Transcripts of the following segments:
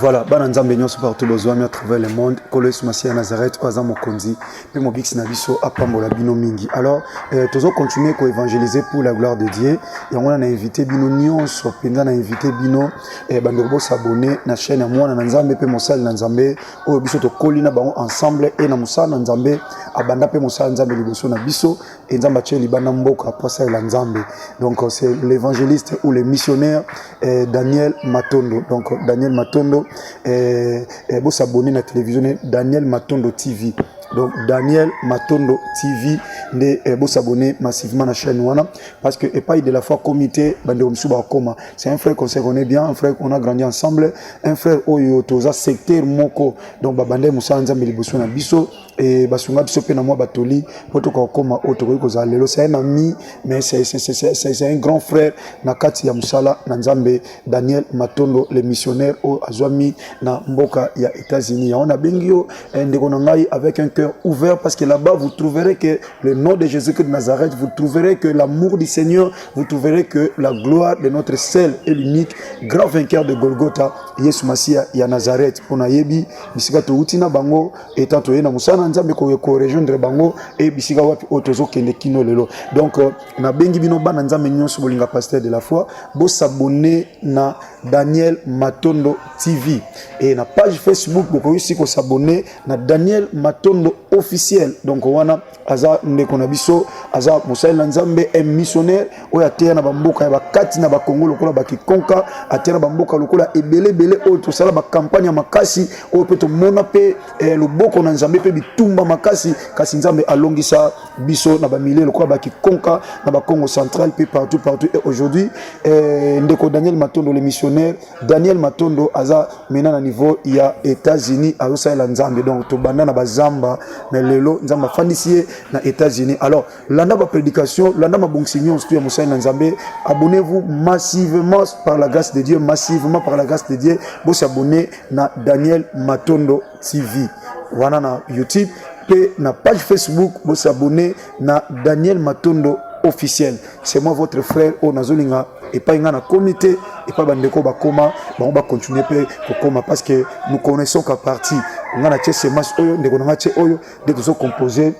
Voilà, Bananzambe nyonso partout besoin à travers le monde. Kolos Masia Nazareth, Oazam Mokonzi, puis mon bix Nabiso, Apambola Bino Mingi. Alors, toujours continuer à évangéliser pour la gloire de Dieu. Et on a invité Bino nyonso, on a invité Bino, Bandorbo s'abonner à la chaîne à moi, Nanzambe, puis Moussal Nanzambe, au biso to Kolina Bango ensemble, et na Moussal Nanzambe, Abanda pe Moussal Nanzambe Liboso Nabiso, et Nzambache Libana Mboka, après ça Nanzambe. Donc, c'est l'évangéliste ou le missionnaire Daniel Matondo. Donc, Daniel Matondo, vous s'abonner à la télévision Daniel Matondo TV. Donc Daniel Matondo TV, vous s'abonner massivement à la chaîne Wana parce que et pas de la foi comité c'est un frère qu'on se connaît bien, un frère qu'on a grandi ensemble, un frère oyo toza secteur moko donc babande musa nzambe liboso na biso et basunga biso pe na moi batoli poto ko koma otoko ko za lelo c'est un ami mais c'est un grand frère na kati ya musala na nzambe Daniel Matondo le missionnaire au azwami na mboka ya États-Unis on a bengio ndeko na ngai avec un cœur ouvert parce que là-bas vous trouverez que le nom de Jésus-Christ de Nazareth, vous trouverez que l'amour du Seigneur, vous trouverez que la gloire de notre seul et l'unique grand vainqueur de Golgotha, Yesu Masia ya Nazareth. Pour nayebi bisika to utina bango et tanto yena musana nzambe ko rejoindre bango et bisika wapi otozo kende kino lelo. Donc na bengi bino bana nzambe nyonso bolinga pasteur de la foi, bo s'abonner na Daniel Matondo TV et na page Facebook boko aussi ko s'abonner na Daniel Matondo officiel. Donc wana aza ndeko na biso aza Moussa Nzambe un missionnaire oya terre na bamboka ya bakati na bakongo lokola bakikonka atera bamboka lokola ebele o to sala ba campagne makasi o peto mona pe loboko na Nzambe pe bitumba makasi kasi Nzambe alongisa biso na ba milé lokola bakikonka na bakongo central pe partout et aujourd'hui ndeko Daniel Matondo le missionnaire Daniel Matondo aza mena na niveau ya États-Unis azo sala Nzambe donc to banda na bazamba mais lelo Nzamba fandisier na États-Unis. Alors landa ba prédication landa ma bon signon surtout ya Moussa Nzambe, abonnez-vous massivement par la grâce de Dieu, massivement par la grâce de Dieu, vous s'abonner na Daniel Matondo TV wana na YouTube pe na page Facebook vous s'abonner na Daniel Matondo officiel. C'est moi votre frère Onazolinga et pas na comité et pas bandeko bakoma on va continuer pe kokoma parce que nous connaissons qu'à partir on a tché semas oyo ndeko na tché oyo de tous composer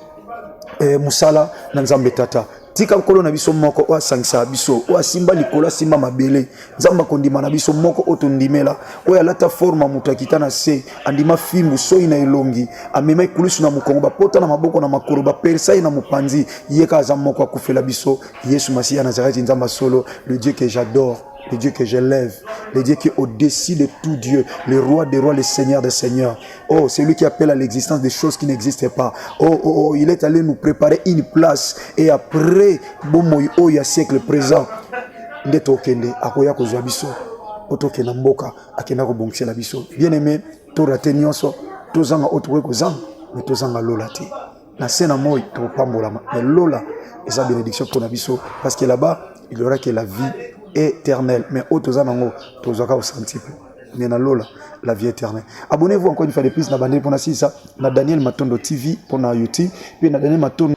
musala na Nzambe tata tika nkolo na biso moko o asangisa biso o asimba likola simba mabele Nzamba kondima na biso moko otondimela o alata forma mutakita na se andima fimbu soyi na elongi amema ikulusu na mukongo bapota na maboko na makoro ba persa na mupanzi yeka aza moko akufela biso Yesu Masia Nazareth Nzamba solo, le Dieu que j'adore, le Dieu que j'élève, le Dieu qui est au-dessus de tout Dieu, le roi des rois, le Seigneur des seigneurs. Oh, c'est lui qui appelle à l'existence des choses qui n'existaient pas. Oh, il est allé nous préparer une place. Et après, il y a siècle présent, bien aimé, tu raté nyonso, tu zanga otwe kozanga, mais tu zanga lolati. Na sena moi, tu pambola, mais lola, et sa bénédiction pour Nabiso, parce que là-bas, il y aura que la vie éternelle. Mais autozanango, tozaka au sentipe. Mais na lola, la vie éternelle. Abonnez-vous encore une fois de plus na bande pour na ça, na Daniel Matondo TV pour na YouTube, puis na Daniel Matondo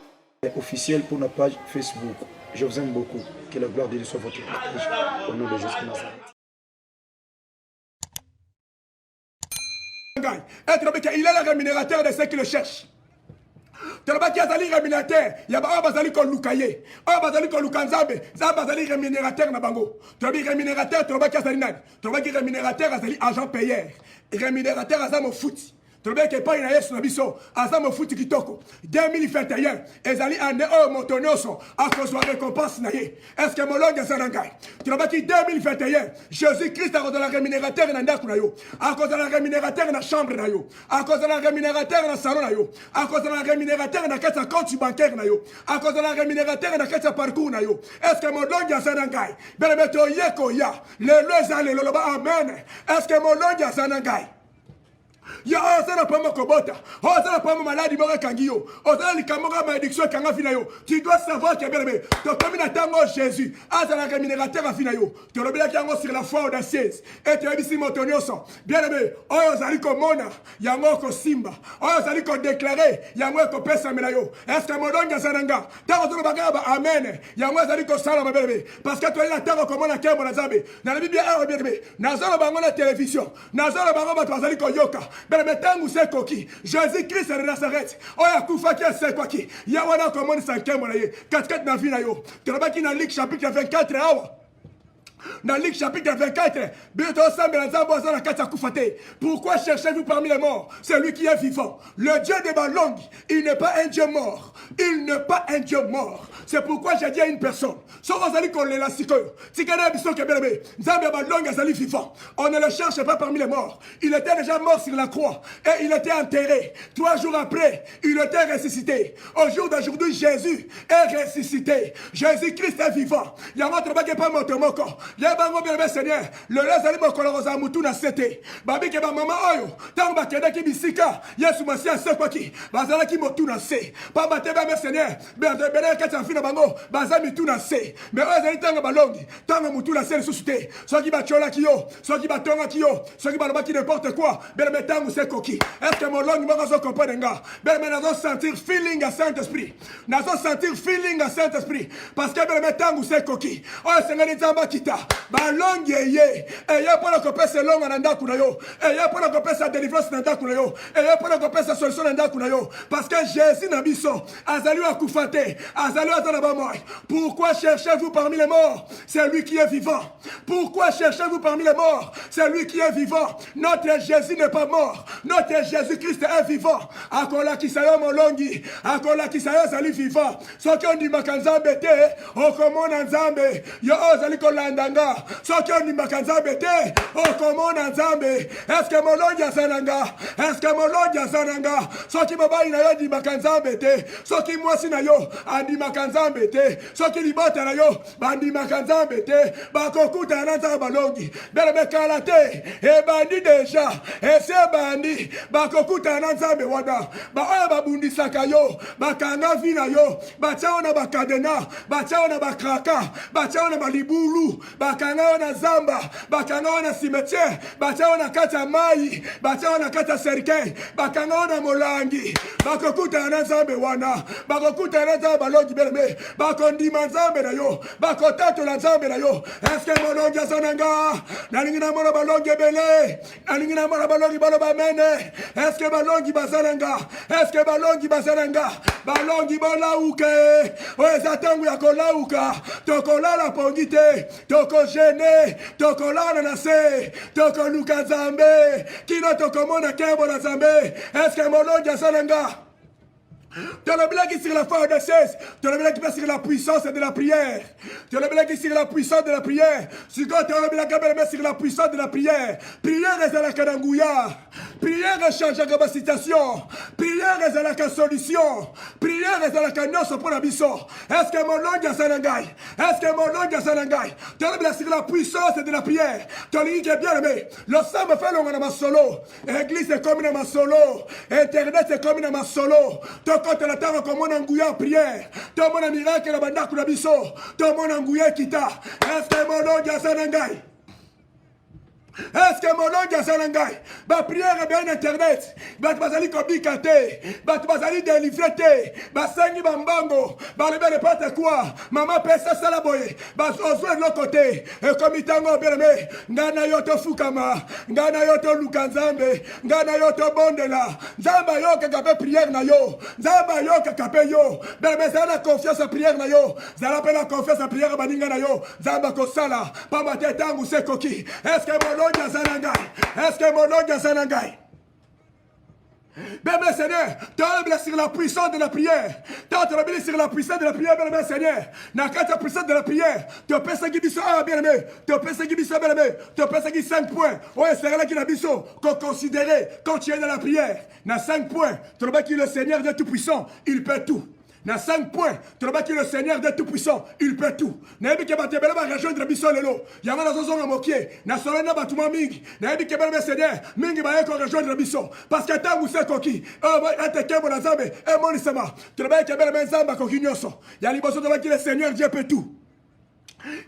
officiel pour na page Facebook. Je vous aime beaucoup. Que la gloire de Dieu soit votre partage. Au nom de Jésus-Christ. Il est le rémunérateur de ceux qui le cherchent. Telobaki azali rémunérateur, yaba bazali ko lukaye. Bazali ko lukanzabe, za bazali rémunérateur na bango. Tobi rémunérateur, telobaki azali nani? Telobaki rémunérateur azali agent payeur. Rémunérateur azamo foot. Tolobaki ke pa ina Yesu na biso, azamo foot kitoko. 2021, ezali ane o motonoso, akozwa récompense na ye. Est-ce que molonga zanangai? Tolobaki 2021, Jésus-Christ a cause la rémunérateur na ndaku na yo. A cause la rémunérateur na chambre na yo. A cause la rémunérateur na salon na yo. A cause la rémunérateur na kata compte bancaire na yo. A cause la rémunérateur na kata parcours na yo. Est-ce que molonga zanangai? Belebeto yeko ya. Le loza le loloba amen. Est-ce que molonga zanangai? yo ozala pamba kobota ozala pamba maladi moko ekangi yo ozala likambo ka malédiction ekanga fi na yo tu dois savoir que bien-aimé tokomi na ntango Jésus azalaka rémunérateur afi na yo tolobelaki yango sur la foi audacieuse et toyebisi moto nyonso bien-aimé oyo ozali komona yango okosimba oyo ozali kodeklare yango ekopesamela yo est-ce que molongi aza na nga ntango tolobaka ba amen yango ezali kosalama bien-aimé parce que toyeli na ntango komona nkembo na nzambe nalobi bien awa bien-aimé nazoloba yango na télévision nazoloba yango bato bazali koyoka bien-aimé ntango sekoki Jésus-Christ de Nazareth oyo akufaki asekwaki ya wana okomonisa nkembo na ye katikati na vi na yo tolobaki na Luc chapitre 24 awa dans Luc chapitre 24, pourquoi cherchez-vous parmi les morts celui qui est vivant? Le Dieu de ma langue, il n'est pas un Dieu mort. Il n'est pas un Dieu mort. C'est pourquoi j'ai dit à une personne, on ne le cherche pas parmi les morts. Il était déjà mort sur la croix et il était enterré. 3 jours après, il était ressuscité. Au jour d'aujourd'hui, Jésus est ressuscité. Jésus-Christ est vivant. Il y a votre bague pas motomoko. Yabango bien Seigneur, le lazali mokolo roza mutu na sete. Babi ke ba mama oyo, tango ba kenda ki bisika, Yesu Masia sekwaki, bazala ki motu na se. Pa ba teba bien Seigneur, ben de bene ka tafina bango, bazami tu na se. Mais oyo zali tango balongi, tango mutu na se susute. Soki ba chola ki yo, soki ba tonga ki yo, soki ba ki n'importe quoi, ben me tango sekoki. Est-ce que mon langue moko zo comprendre nga? Ben me nazo sentir feeling à Saint-Esprit. Nazo sentir feeling à Saint-Esprit parce que ben me tango sekoki. Oyo sengani tamba kita. Balongi eye eye pona kopesa longa na ndaku na yo eye pona kopesa délivrance na ndaku na yo eye pona kopesa solution na ndaku na yo parce que Jésus na biso azali akufate azali azana ba mort. Pourquoi cherchez-vous parmi les morts celui qui est vivant? Pourquoi cherchez-vous parmi les morts celui qui est vivant? Notre Jésus n'est pas mort, notre Jésus-Christ est vivant. Akola kisayo molongi akola kisayo azali vivant soki ondimaka nzambe te okomona nzambe yo ozali kolandanga soki ondimaka nzambe te okomona nzambe. Est-ce que molongi azananga? Est-ce que molongi azananga? Soki mobali na yo ondimaka nzambe te soki mwasi na yo andimaka nzambe te soki libota na yo bandimaka nzambe te bakokutana na nzambe balongi belebe kala te ebandi deja ese bandi bakokutana na nzambe wana baoyo babundisaka yo bakanga vi na yo batia na bakadena batia na bakraka batia na balibulu bakanga na zamba bakanga na cimetière batia na kata mai batia na kata serikei bakanga na molangi bakokutana na nzambe wana bakokutana na nzambe balongi beleme bakondima nzambe na yo bakotatola nzambe na yo. Est-ce que molongi azananga? Nalingi na mona balongi ebele nalingi na mona balongi baloba mene. Est-ce que balongi bazananga? Est-ce que balongi bazananga? Balongi bolauke oeza tangu ya kolauka tokolala pongi te tokogene tokolala na se tokoluka nzambe kino tokomona kembo na nzambe. Est-ce que molongi azananga? Tu as le blague sur la foi de cesse. Tu as le blague sur la puissance de la prière. Tu as le blague sur la puissance de la prière. Si tu as le blague sur la puissance de la prière. Prière est à la kanangouya. Prière change la situation. Prière est à la solution. Prière est à la canosse pour la biso. Est-ce que mon langue a sanangai? Est-ce que mon langue a sanangai? Tu as le blague sur la puissance de la prière. Tu as le blague bien aimé. Le sang me fait l'on a ma solo. Église est comme une solo. Internet est comme une solo. Quand la terre comme on engouille en prière, tout le monde a miracle la banda kula biso, tout le monde engouille kita. Est-ce que mon nom est Sanangai? Est-ce que mon nom est Sanangai? Ma prière est bien internet. Ma bazali kobikate, ma bazali délivré, ma sangi bambango, ma lever n'importe quoi. Maman pesa salaboye, ma oswe de l'autre côté. Et comme itango bien aimé, ngana yoto fukama, ngana yoto lukanzambe, ngana yoto bondela. Zamba yo kakape prière na yo, zamba yo kakape yo. Ben mais ça la confiance en prière na yo, ça l'appelle la confiance en prière baninga na yo. Zamba kosala, pa matetangu sekoki. Est-ce que mon nom est Sanangai? Est-ce que mon nom est Sanangai? Bien, Seigneur, tu as sur la puissance de la prière. Tu as sur la puissance de la prière, bien Seigneur. Dans la puissance de la prière, tu as pensé qu'il y a bien aimé. Tu as pensé qu'il y a bien aimé. Tu as pensé qu'il y a 5 points. Oui, c'est là qu'il y a biso. Qu'on considérait quand tu es dans la prière. Dans 5 points, tu as dit que le Seigneur Dieu Tout-Puissant, il peut tout. na 5 points tolobaki le Seigneur Dieu tout-puissant il peut tout nayebi ke bato ebele barejoindre biso lelo yango nazozonga mokie nasolo na bato mwa mingi nayebi ke bele Seigneur mingi baye korejoindre biso parce que ntango sekoki ete nkembo na Nzambe emonisama tolobaki ke bele Nzambe akoki nyonso ya liboso tolobaki le Seigneur Dieu peut tout.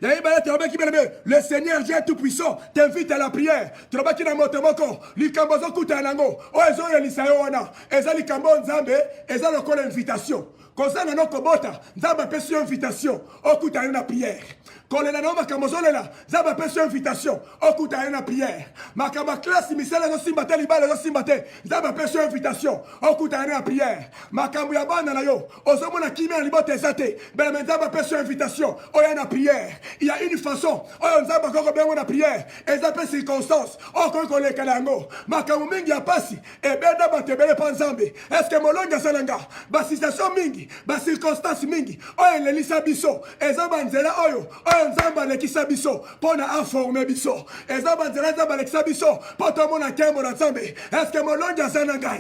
Le Seigneur Dieu tout-puissant t'invite à la prière. Tu n'as pas qui n'a motomoko. Likambozo kutanango. O ezo elisayo wana. Eza likambo Nzambe. Eza loko l'invitation. Concernant nos kobota. Nzambe apesi invitation. O kutana na prière. Kolela no makambozo lela. Nzambe apesi invitation. O kutana na prière. Makamba classe misela no simbate libale no simbate. Nzambe apesi invitation. O kutana na prière. Makambo ya bana na yo. Ozomona kimia libote ezate. Bele Nzambe apesi invitation. O ya na prière. Il y a une façon. Oh, nous avons encore bien la prière. Et ça peut circonstance. Oh, quand on est kalango. Makamu mingi ya pasi. Et bien d'abord te belle panzambe. Est-ce que molonga salanga? Ba situation mingi. Ba circonstance mingi. Oh, il lisa biso. Et ça banzela oyo. Oh, nzamba le kisa biso. Pona informer biso. Et ça banzela nzamba le kisa biso. Poto mona kembo na nzambe. Est-ce que molonga salanga?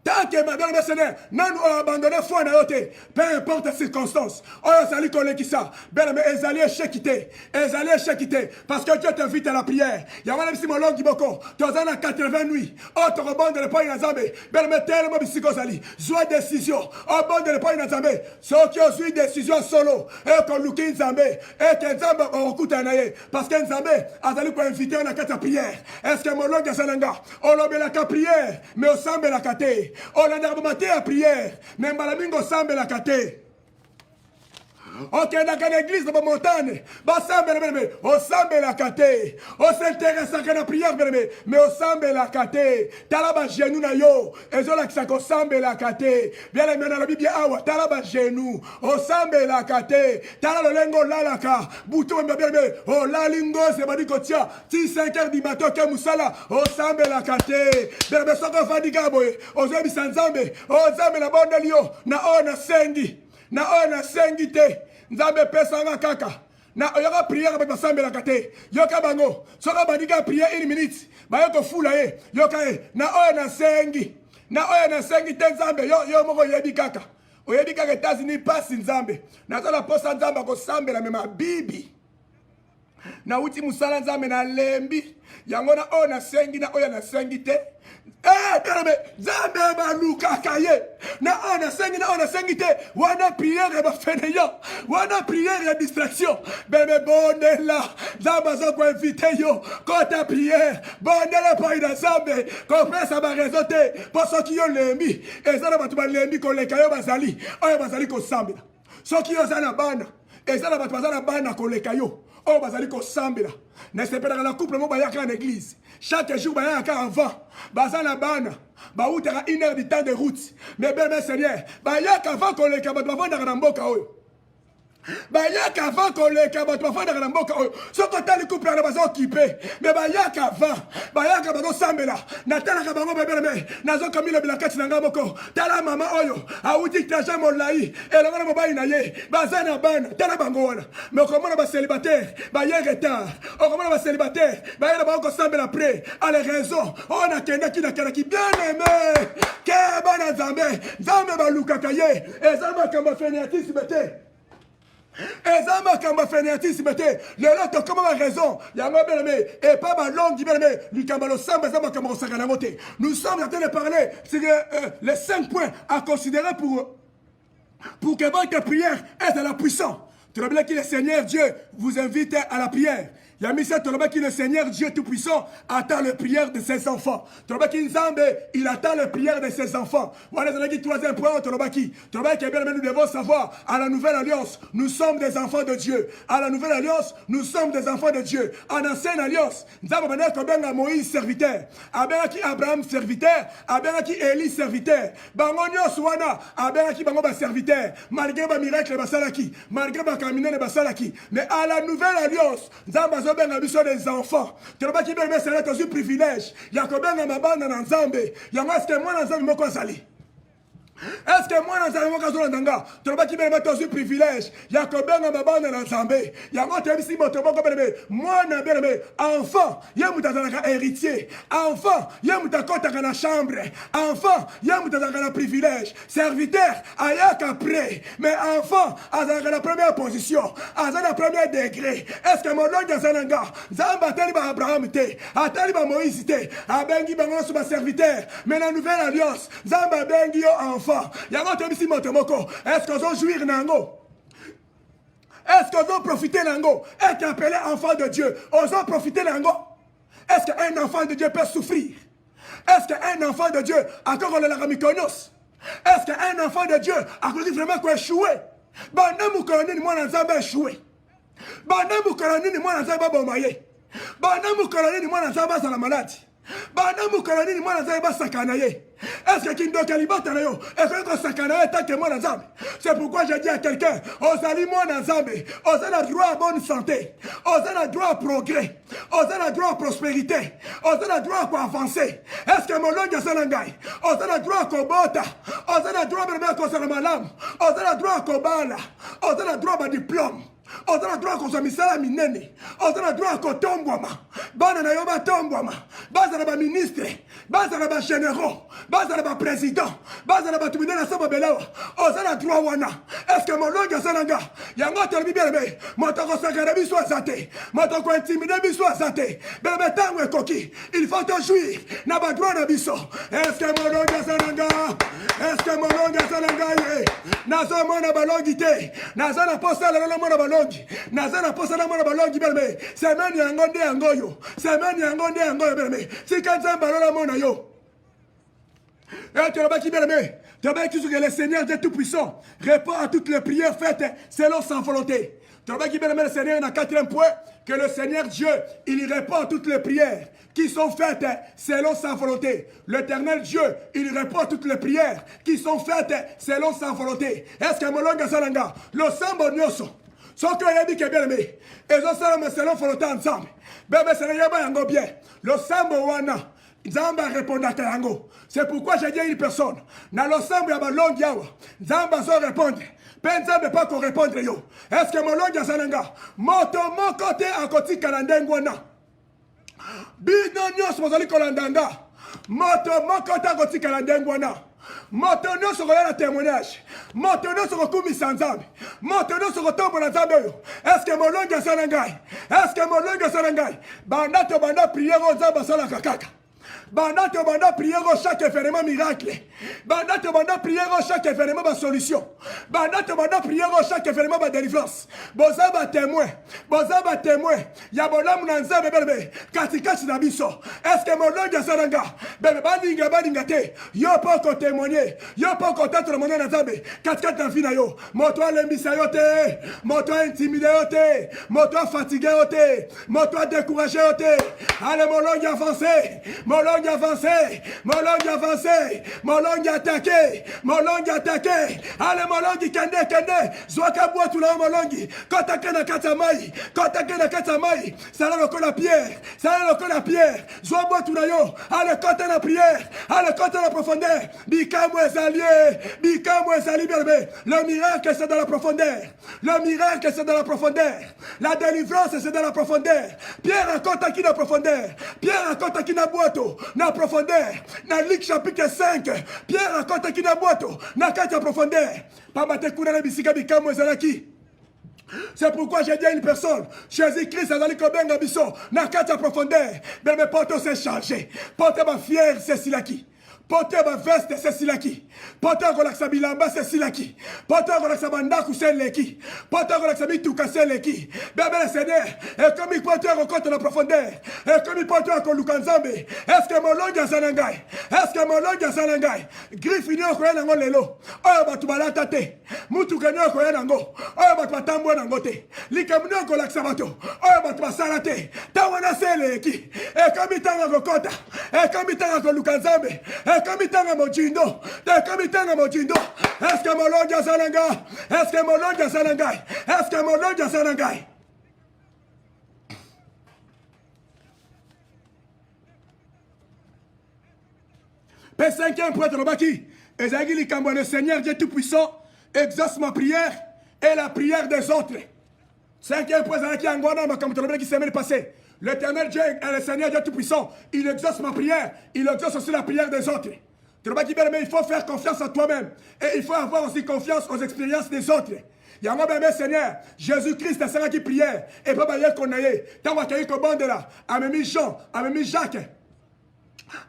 Tant que ma bien Seigneur, nous avons abandonné foi na yote, peu importe les circonstances. Oh, sali kole qui ça. Ben mais ezali échecité. Ezali échecité parce que Dieu t'invite à la prière. Ya wana bisi molongi boko. Tozana 80 nuits. Oh, to rebonde le point na Nzambe. Ben mais tellement bisiko zali. Joie décision. Oh, bonde le point na Nzambe. So qui ont décision solo. Et qu'on luki Nzambe. Et que Nzambe okuta na ye parce que Nzambe azali ko inviter na kata prière. Est-ce que molongi salanga? Oh, lobela ka prière, mais au sambe la kate. On a maté à prière, mais Malamingo semble la caté. Ok, dans l'église de la montagne, on semble la caté. On s'intéresse à la prière, mais on semble la caté. Talaba genou na yo, et je l'ai dit qu'on semble la caté. Bien les dans la Bible, talaba genou, on semble la caté. Talaba lengo la la ka, bouton bien, oh la lingo, c'est pas dit que tiens, si 5 heures du matin, que moussala, on semble la caté. Bien mais ça qu'on va dire, on se dit sans Nzambe, on semble la bonne lio, na on sengi. Na ona sengite Nzambe pesa nga kaka na yoka prière avec basambe la kate yoka bango soka bandika prière 1 minute ba yoko fula ye yoka e na ona sengi te Nzambe yo moko yebi kaka oyebi kaka États-Unis passe Nzambe na zola posa Nzambe ko sambe la mema bibi na uti musala Nzambe na lembi yango na ona sengi na oya na sengi te Nzambe baluka kaye na ona sengi te wana prière ba feneyo wana prière ya distraction bebe bondela Nzambe zo ko inviter yo kota prière bondela pa ina Nzambe ko pesa ba réseau te pour qui yo lembi ezala batu ba lembi ko leka yo bazali oyo bazali ko sambela soki yo zana bana ezala batu bazana bana ko leka yo oyo bazali ko sambela na sepela la couple mo ba yaka en église chaque jour ba yaka avant bazana bana ba utaka 1 heure de temps de route mais bien Seigneur ba yaka avant ko leka batu bavanda na mboka oyo bayaka avant koleka bato bafandaka na mboka oyo soki otali couple na baza okipe me bayaka avant bayaka bazosambela natalaka bango bebeleme nazokamila bilakati na ngai moko tala mama oyo awuti trajet molai elongo na mobali na ye baza na bana tala bango wana me okomona basélibataire baye retard okomona basélibataire baye na bango kosambela près a les raisons oyo nakendaki nakelaki bien aimé ke bana Nzambe balukaka ye eza makambo fainéantisme te Ezama kamba fainéantisme te lelo to koma raison yango beleme et pas ma longue beleme likambalo samba ezama kamba osakana mote nous sommes en train de parler sur les 5 points à considérer pour que votre prière est à la puissance. Tu rappelles que le Seigneur Dieu vous invite à la prière. Yamisa Toloba qui le Seigneur Dieu Tout-Puissant attend les prières de ses enfants. Toloba qui Nzambe, il attend les prières de ses enfants. Voilà le troisième point, Toloba qui bien nous devons savoir, à la nouvelle alliance, nous sommes des enfants de Dieu. À la nouvelle alliance, nous sommes des enfants de Dieu. En ancienne alliance, Nzambe Banek Kobenga Moïse serviteur, Abenaki Abraham serviteur, Abenaki Élie serviteur, Bangonio Swana, Abenaki Bango serviteur, malgré ma miracle Basalaki, malgré ma caminée Basalaki. Mais à la nouvelle alliance, Nzambe des enfants. Tu n'as qui bien c'est là un privilège. Il y a combien de ma bande dans Nzambe. Il y a moi ce que moi dans Nzambe moko azali. Est-ce que moi, dans un moment, tu n'as pas qui me met aussi privilège? Il y a combien de mamans dans l'ensemble? Il y a un autre ici, moi, enfant, il y a un héritier. Enfant, il y a un chambre. Enfant, il y a un privilège. Serviteur, il y a qu'après. Mais enfant, il y a la première position. Il y a le premier degré. Est-ce que mon nom est Zananga? Zamba Taliba Abraham, Taliba Moïse, Abengi Bango sur ma serviteur. Mais la nouvelle alliance, Zamba Bengi enfant. Est-ce qu'on jouir nango? Est-ce qu'on doit profiter nango? Être appelé enfant de Dieu, osons profiter nango? Est-ce qu'un enfant de Dieu peut souffrir? Est-ce qu'un enfant de Dieu a encore le ramikonos? Est-ce qu'un enfant de Dieu a vraiment quoi échouer? Banamou kolonini moi n'azamba échoué. Banamou kolonini moi n'azamba bombaye. Banamou kolonini moi n'azamba sa la maladie. Banamou kolonini moi n'azamba sakanaye. Est-ce que Kindo Kalibata na yo? Est-ce que sakana est tant que moi n'azamba? C'est pourquoi j'ai dit à quelqu'un, osali moi n'azamba, osala droit à bonne santé, osala droit à progrès, osala droit à prospérité, osala droit à avancer. Est-ce que mon long est salangai? Osala droit à kobota, osala droit à kosala malam, osala droit à kobala, osala droit à diplôme. On a le droit qu'on soit misala minene. On a le droit qu'on tombe. Bana na yoba tombe. Baza na ministre. Baza na généraux. Baza na président. Baza na tumide na saba belawa. On a le droit wana. Est-ce que mon longa sananga? Yango te bibe. Motoko sakara biso azate. Motoko intimide biso azate. Bebe tango koki. Il faut te jouir. Na ba droit na biso. Est-ce que mon longa sananga? Est-ce que mon longa sananga? Nazo mona balongite. Nazo na posta la mona balongite. Nazana posa na mwana balongi belme semeni yango nde yango yo semeni yango nde yango yo belme sika nzamba lola mona yo et tu vas qui belme tu vas qui que le Seigneur Dieu tout puissant répond à toutes les prières faites selon sa volonté. Tu vas qui belme le Seigneur na quatrième point que le Seigneur Dieu il répond à toutes les prières qui sont faites selon sa volonté. L'Éternel Dieu, il répond à toutes les prières qui sont faites selon sa volonté. Est-ce que molonga salanga le sambo nyoso ce que je dis que bien aimé, et je sais que selon volonté ensemble. Bébé, c'est le bien. Le sambo wana, Zamba répond à Kayango. C'est pourquoi j'ai dit à une personne, dans le sambo, il y a un long yawa. Zamba sans répondre. Pensa ne pas qu'on répondre yo. Est-ce que mon long yasananga? Moto mon côté à côté kalandengwana. Bino nyos mozali kolandanga. Moto mon côté à côté kalandengwana. Moto no soko ya témoignage. Moto no soko kumisa nzambe. Moto no soko tombo na nzambe yo. Est-ce que molonga sanangai? Est-ce que molonga sanangai? Banda to banda prière aux nzamba sala kakaka. Banda to banda prière chaque événement miracle. Banda to banda prière chaque événement solution. Banda to banda prière chaque événement délivrance. Bozaba témoin. Bozaba témoin. Ya bolamu na nzambe belebe. Katikati na biso. Est-ce que molonga sananga? Bebe bandinga te. Yo poko témoigner. Yo poko témoigner na nzambe. Katikati na fina yo. Moto alembisa yo te. Moto intimidé yo te. Moto fatigué yo te. Moto découragé yo te. Allez molonga avancé. Molonga avancé. Molonga avancé. Molonga attaqué. Molonga attaqué. Allez molongi kende. Zwaka boitu na molongi. Kotake na katamai. Kotake na katamai. Sala lokola pierre. Sala lokola pierre. Zwa boitu na yo. Allez kote na prière. Allez kote na profondeur. Bikamo ezalié. Bikamo ezali berbe. Le miracle c'est dans la profondeur. Le miracle c'est dans la profondeur. La délivrance c'est dans la profondeur. Pierre raconte qui dans la profondeur. Pierre raconte qui na boito. Na profondeur. Na Luc chapitre 5. Pierre raconte qui na boito. Na kati profondeur. Pamate kuna na bisika bikamo ezalaki. C'est pourquoi j'ai dit à une personne, Jésus-Christ a dit que ben biso, na kati profondeur. Mais mes potes s'est changé. Porte ma fière, c'est silaki. Porte ma veste, c'est silaki. Porte relaxa bilamba, c'est silaki. Porte relaxa bandaku, c'est leki. Porte relaxa mituka, c'est leki. Bébé le Seigneur, et comme il porte rencontre la profondeur, et comme il porte encore Lukanzambe, est-ce que mon long est sanangai? Est-ce que mon long est sanangai? Griffini au koya nango lelo. Oyo batu balata te. Mutuka nyo koya nango. Oyo batu batambo nango te. Likamuni au relaxa bato. Oyo batu basala te. Tawana c'est leki. Et comme il tanga kokota. Et comme il tanga Lukanzambe. Est-ce que mon long est sananga? Est-ce que mon long est sananga? Est-ce que mon long est sananga? P5e prêtre Robaki. Ezaki likambo, le Seigneur Dieu Tout-Puissant exauce ma prière et la prière des autres. Cinquième point, qui semaine passée. L'éternel Dieu et le Seigneur Dieu Tout-Puissant, il exauce ma prière, il exauce aussi la prière des autres. Mais il faut faire confiance à toi-même. Et il faut avoir aussi confiance aux expériences des autres. Il y a un Seigneur, Jésus-Christ, c'est ça qui prière. Et pas qu'on aille. Tant qu'on a eu que bon de là, a mis Jean, a mis Jacques.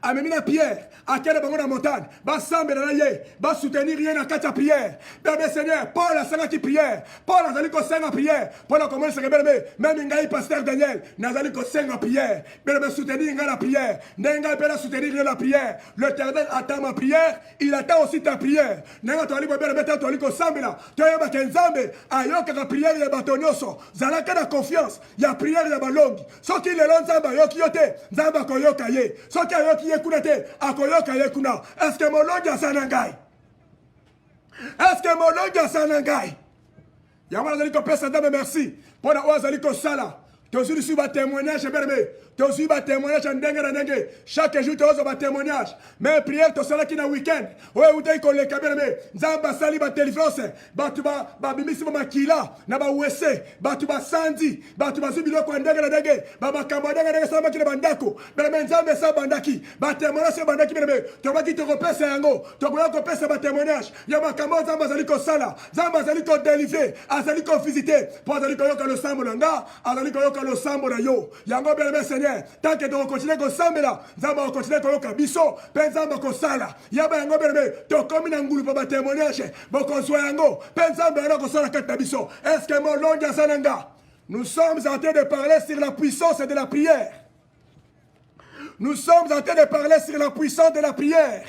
Amemi na Pierre, à quel bango na montagne, va sambe na ye, va soutenir rien à quatre prière. Bien Seigneur, Paul a sanga qui prière, Paul a zali ko senga prière, Paul a commencé à même ngai pasteur Daniel, na zali ko senga prière, bien soutenir nga la prière, nenga pela soutenir la prière. L'Éternel attend ma prière, il attend aussi ta prière. Nenga to ali bien mettre to ali ko sambe là, to yeba kenzambe, ayoka ka prière ya batonyoso, zalaka na confiance, ya prière ya balongi. Soki le lonzamba yoki yote, nzamba ko yoka ye. Soki est-ce que mon longue a sanangai? Est-ce que mon longue a sanangai? Yamana zali ko pesa ndame merci. Pona oa zali ko sala. Tozu su ba témoignage berbe. Tozu ba témoignage ndenge na ndenge. Chaque jour tozo ba témoignage. Mais prière to sala ki na week-end. Oe udai ko le kaberbe. Nzamba sali ba téléphone. Batu ba bimisi ba makila na ba wese. Batu ba sandi. Batu ba zubilo ko ndenge na ndenge. Ba makamba ndenge ndenge sama ki na bandako. Berbe nzambe sa bandaki. Ba témoignage bandaki berbe. To ba ki to repese yango. To ko pesa ba témoignage. Ya makamba nzamba zali ko sala. Nzamba zali ko délivrer. Azali ko visiter. Po zali ko yoka le sambo nga. Azali ko yoka le sambo na yo. Yango berbe Seigneur. Tant que tu continues comme ça, mais là, nous allons continuer comme ça. Biso, pensons comme ça là. Yaba yango berbe, tu comme une angulu pour témoignage. Beaucoup soit yango, pensons berbe comme ça la carte biso. Est-ce que mon long ya sananga? Nous sommes en train de parler sur la puissance de la prière. Nous sommes en train de parler sur la puissance de la prière.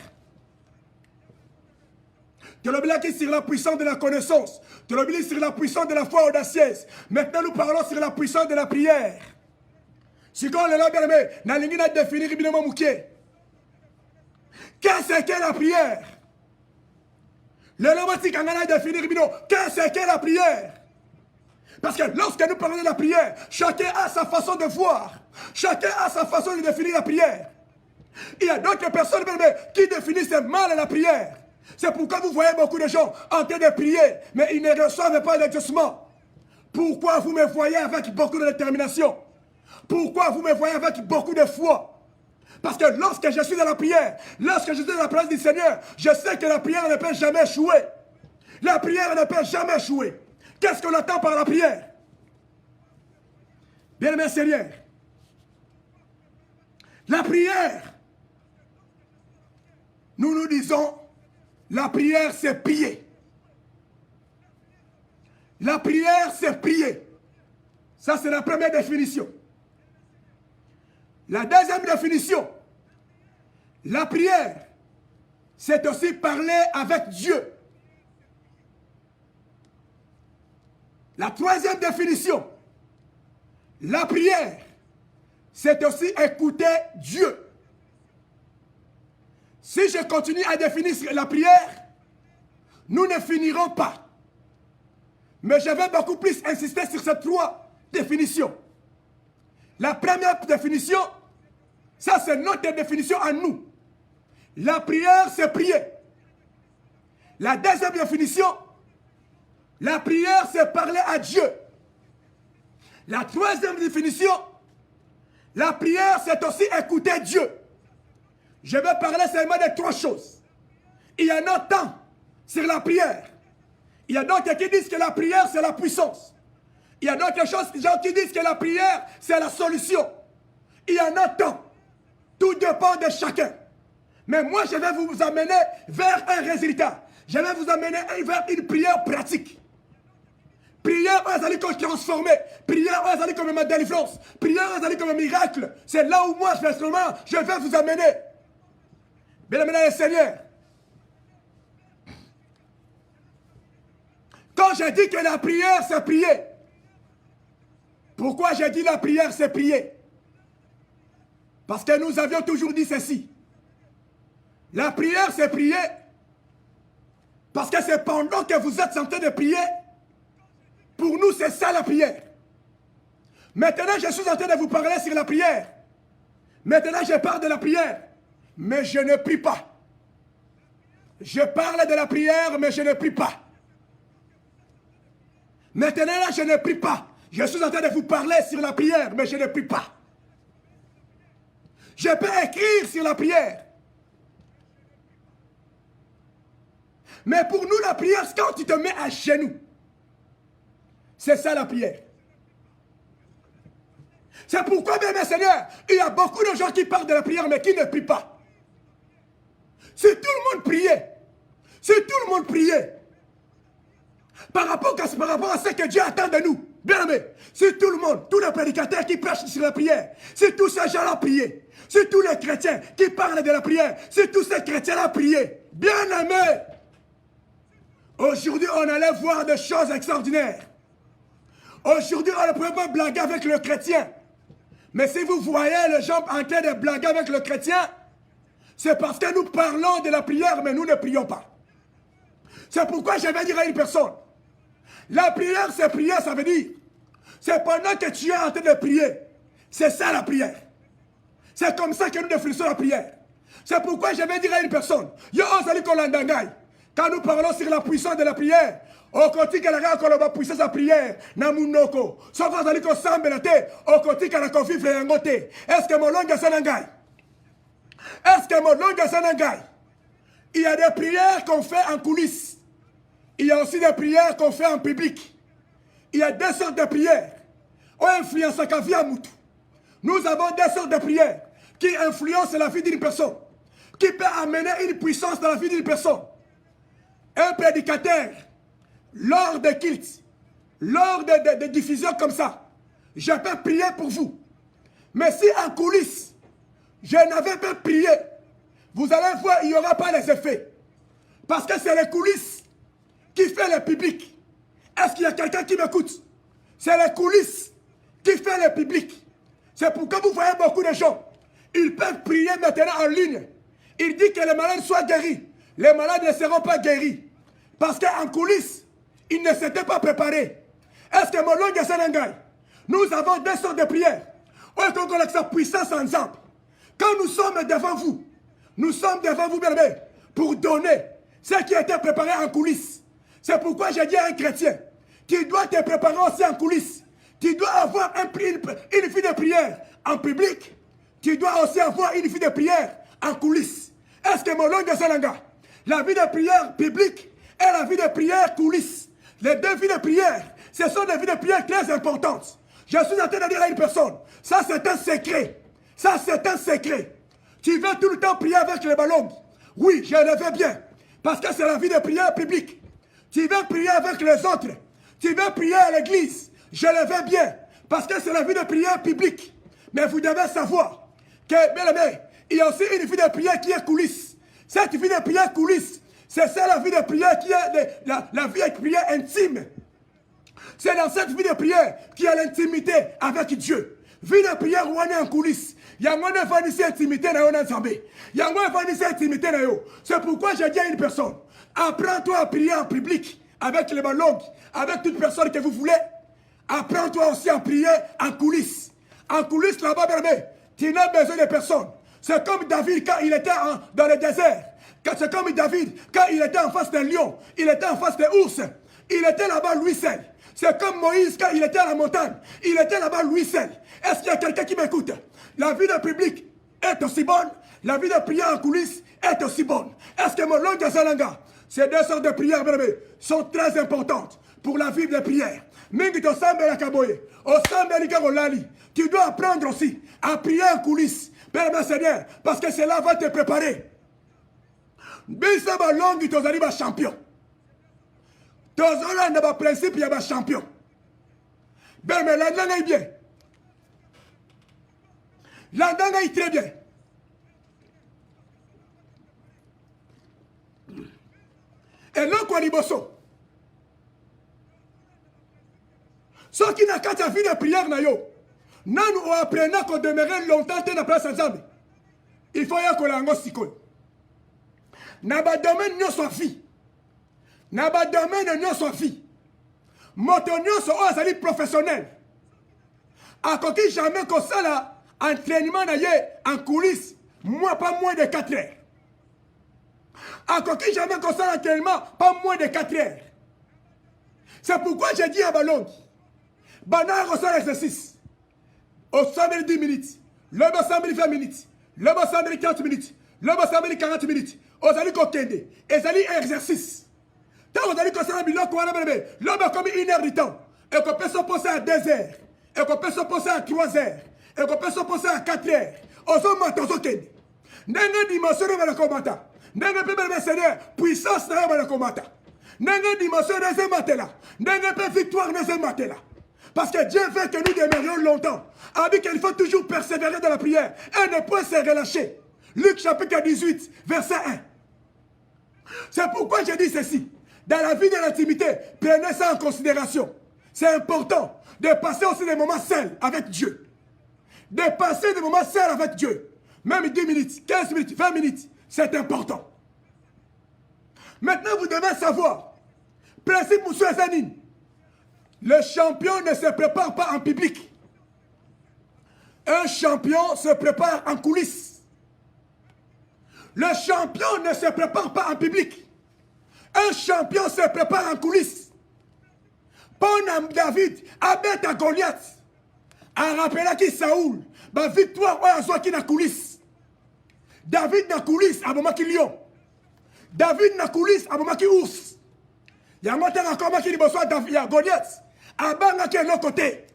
Tu l'as dit sur la puissance de la connaissance. Tu l'as dit sur la puissance de la foi audacieuse. Maintenant, nous parlons sur la puissance de la prière. Si quand on l'a bien aimé, n'a l'ingénieur à définir évidemment mouquet. Qu'est-ce qu'est la prière? Le lomatique en a définir évidemment. Qu'est-ce qu'est la prière? Parce que lorsque nous parlons de la prière, chacun a sa façon de voir. Chacun a sa façon de définir la prière. Il y a d'autres personnes qui définissent mal la prière. C'est pourquoi vous voyez beaucoup de gens en train de prier, mais ils ne reçoivent pas l'exaucement. Pourquoi vous me voyez avec beaucoup de détermination? Pourquoi vous me voyez avec beaucoup de foi? Parce que lorsque je suis dans la prière, lorsque je suis dans la place du Seigneur, je sais que la prière ne peut jamais échouer. La prière ne peut jamais échouer. Qu'est-ce qu'on attend par la prière? Bien-aimé Seigneur, la prière, nous disons, la prière c'est prier. La prière c'est prier. Ça c'est la première définition. La deuxième définition, la prière, c'est aussi parler avec Dieu. La troisième définition, la prière, c'est aussi écouter Dieu. Si je continue à définir la prière, nous ne finirons pas. Mais je vais beaucoup plus insister sur ces trois définitions. La première définition, ça c'est notre définition à nous. La prière, c'est prier. La deuxième définition, la prière, c'est parler à Dieu. La troisième définition, la prière, c'est aussi écouter Dieu. Je vais parler seulement de trois choses. Il y a un temps sur la prière. Il y a d'autres qui disent que la prière, c'est la puissance. Il y a d'autres gens qui disent que la prière, c'est la solution. Il y a un temps. Tout dépend de chacun. Mais moi, je vais vous amener vers un résultat. Je vais vous amener vers une prière pratique. Prière, vous allez transformer. Prière, vous allez comme ma délivrance. Prière, vous allez comme un miracle. C'est là où moi, personnellement, je vais vous amener. Bien amené le Seigneur. Quand j'ai dit que la prière, c'est prier. Pourquoi j'ai dit la prière, c'est prier? Parce que nous avions toujours dit ceci. La prière, c'est prier. Parce que c'est pendant que vous êtes en train de prier, pour nous, c'est ça la prière. Maintenant, je suis en train de vous parler sur la prière. Maintenant, je parle de la prière. Mais je ne prie pas. Je parle de la prière, mais je ne prie pas. Maintenant, là, je ne prie pas. Je suis en train de vous parler sur la prière, mais je ne prie pas. Je peux écrire sur la prière. Mais pour nous, la prière, c'est quand tu te mets à genoux. C'est ça la prière. C'est pourquoi, bien, mes seigneurs, il y a beaucoup de gens qui parlent de la prière, mais qui ne prient pas. Si tout le monde priait, si tout le monde priait, par rapport à ce que Dieu attend de nous, bien aimé, si tout le monde, tous les prédicateurs qui prêchent sur la prière, si tous ces gens-là priaient, si tous les chrétiens qui parlent de la prière, si tous ces chrétiens-là priaient, bien aimé, aujourd'hui on allait voir des choses extraordinaires. Aujourd'hui on ne pouvait pas blaguer avec le chrétien. Mais si vous voyez les gens en train de blaguer avec le chrétien, c'est parce que nous parlons de la prière, mais nous ne prions pas. C'est pourquoi je vais dire à une personne, la prière, c'est prier, ça veut dire, c'est pendant que tu es en train de prier. C'est ça la prière. C'est comme ça que nous définissons la prière. C'est pourquoi je vais dire à une personne, quand nous parlons sur la puissance de la prière, au côté que la puissance de la prière, namunoko, sauf que nous sommes au côté que la confiance est en côté. Est-ce que mon langue est sanangai? Est-ce que mon langue est sanangai? Il y a des prières qu'on fait en coulisses. Il y a aussi des prières qu'on fait en public. Il y a deux sortes de prières. Nous avons deux sortes de prières qui influencent la vie d'une personne, qui peut amener une puissance dans la vie d'une personne. Un prédicateur, lors de cultes, lors de diffusions comme ça, je peux prier pour vous. Mais si en coulisses, je n'avais pas prié, vous allez voir, il n'y aura pas les effets. Parce que c'est les coulisses qui fait le public. Est-ce qu'il y a quelqu'un qui m'écoute? C'est les coulisses qui fait le public. C'est pourquoi vous voyez beaucoup de gens. Ils peuvent prier maintenant en ligne. Ils disent que les malades soient guéris. Les malades ne seront pas guéris. Parce qu'en coulisses, ils ne s'étaient pas préparés. Est-ce que mon langue est sanangai? Nous avons deux sortes de prières. On a sa puissance ensemble. Quand nous sommes devant vous, bien aimés, pour donner ce qui a été préparé en coulisses. C'est pourquoi j'ai dit à un chrétien, tu dois te préparer aussi en coulisses. Tu dois avoir une vie de prière en public. Tu dois aussi avoir une vie de prière en coulisses. Est-ce que mon langue est sananga? La vie de prière publique et la vie de prière coulisses. Les deux vies de prière, ce sont des vies de prière très importantes. Je suis en train de dire à une personne, ça c'est un secret. Ça c'est un secret. Tu veux tout le temps prier avec les ballons? Oui, je le veux bien. Parce que c'est la vie de prière publique. Tu veux prier avec les autres. Tu veux prier à l'église. Je le veux bien. Parce que c'est la vie de prière publique. Mais vous devez savoir que, bien aimé, il y a aussi une vie de prière qui est coulisse. Cette vie de prière coulisse, c'est ça la vie de prière qui est la vie de prière intime. C'est dans cette vie de prière qu'il y a l'intimité avec Dieu. Vie de prière où on est en coulisses. Il y a moins de intimité dans l'ensemble. Il y a moins de intimité dans l'ensemble. C'est pourquoi j'ai dit à une personne, apprends-toi à prier en public, avec les langues, avec toute personne que vous voulez. Apprends-toi aussi à prier en coulisses. En coulisses, là-bas, bébé, tu n'as besoin de personne. C'est comme David quand il était dans le désert. C'est comme David quand il était en face d'un lion. Il était en face d'un ours. Il était là-bas, lui seul. C'est comme Moïse quand il était à la montagne. Il était là-bas, lui seul. Est-ce qu'il y a quelqu'un qui m'écoute? La vie de public est aussi bonne. La vie de prière en coulisses est aussi bonne. Est-ce que mon langue de Salanga, ces deux sortes de prières, bébé, sont très importantes pour la vie de prière. Mingito Sambe la Kaboye, au Sambe Likarolali, tu dois apprendre aussi à prier en coulisses, Père Seigneur, parce que cela va te préparer. Bisaba longi tozali ba champion. Tozola na ba principe ya ba champion. Ben mais l'andanga est bien. L'andanga est très bien. Et là quoi liboso. Ceux qui n'ont qu'à vie de prière na yo. Nanu o apprenant qu'on demeurait longtemps dans la place ensemble. Il faut y avoir un sikoy. Naba domaine nyo so fi. Naba domaine nyo so fi. Moto nyo so azali professionnel. A koki jamais comme ça là, entraînement na ye en coulisses, moi pas moins de 4 heures. À coquille jamais qu'on s'en tellement, pas moins de 4 heures. C'est pourquoi j'ai dit à Ballon, Bana ressort l'exercice. Au 110 minutes, le boss 20 minutes, le boss 40 minutes, le boss 40 minutes. Aux allez kokende, et allez exercice. Tant vous allez concernant Biloko, l'homme a commis 1 heure du temps. Et qu'on peut se poser à 2 heures. Et qu'on peut se poser à 3 heures. Et qu'on peut se poser à 4 heures. Aux hommes, aux okende. N'engue dimension de la combattant. N'engue peut me seigneur, puissance de la combattant. N'engue dimension de ce matin-là. N'engue peut victoire de ce matin-là. Parce que Dieu veut que nous demeurions longtemps. Avec qu'il faut toujours persévérer dans la prière. Et ne pas se relâcher. Luc chapitre 18, verset 1. C'est pourquoi je dis ceci. Dans la vie de l'intimité, prenez ça en considération. C'est important de passer aussi des moments seuls avec Dieu. De passer des moments seuls avec Dieu. Même 10 minutes, 15 minutes, 20 minutes. C'est important. Maintenant, vous devez savoir. Principe Moussou Zanine. Le champion ne se prépare pas en public. Un champion se prépare en coulisses. Le champion ne se prépare pas en public. Un champion se prépare en coulisses. Pendant David, Abed à Goliath, a rappelé qui Saoul, ma victoire a soit qui na coulisses. David na coulisses à moment qui lion. David na coulisses à moment qui ours. Il y a un matin encore qui besoin David à Goliath. À Banga qui est de l'autre côté.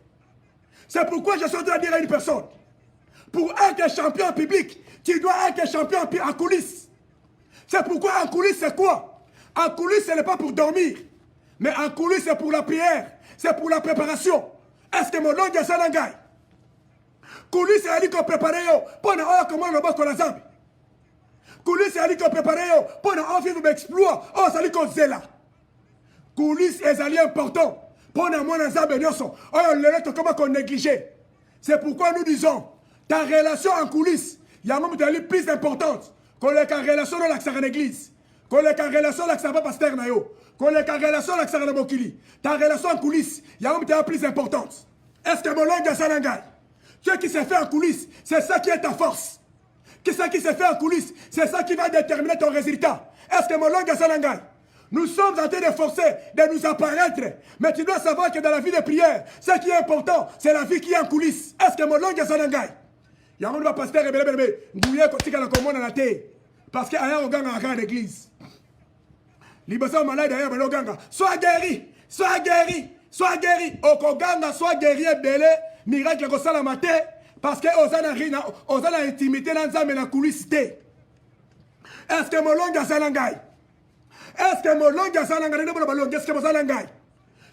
C'est pourquoi je suis en train de dire à une personne. Pour être champion en public, tu dois être champion en coulisses. C'est pourquoi en coulisses, c'est quoi? En coulisses, ce n'est pas pour dormir. Mais en coulisses, c'est pour la prière. C'est pour la préparation. Est-ce que mon nom est Salangay? Coulisses, c'est à dire qu'on prépare pour ne pas comment on va la zambe. Coulisses, c'est à dire qu'on prépare pour ne pas vivre l'exploit. Oh, ça dit qu'on sait là. Coulisses, c'est à dire important. Pour ne pas zambe. Oh, le comment qu'on néglige. C'est pourquoi nous disons, ta relation en coulisses, il y a un moment de plus importante que la relation dans l'accès à l'église. Qu'on est en relation avec sa pasteur Nayo. Qu'on est en relation avec sa Mokili. Ta relation en coulisses, il y a une chose plus importante. Est-ce que mon langue est Salangay? Ce qui se fait en coulisses, c'est ça qui est ta force. Ce qui se fait en coulisses, c'est ça qui va déterminer ton résultat. Est-ce que mon langue est Salangay? Nous sommes en train de forcer, de nous apparaître. Mais tu dois savoir que dans la vie de prière, ce qui est important, c'est la vie qui est en coulisses. Est-ce que mon langue est Salangay? Il y a un pasteur qui est parce qu'il y a un gars à l'église. Libosa malade d'ailleurs, mais l'oganga. Sois guéri, sois guéri, sois guéri. Okoganga, sois guéri et belé. Miracle comme ça la matin. Parce que osana intimité dans la mais la coulisse. Est-ce que mon langue a Salangay? Est-ce que mon langue a Salangay? Est-ce que mon Salangay?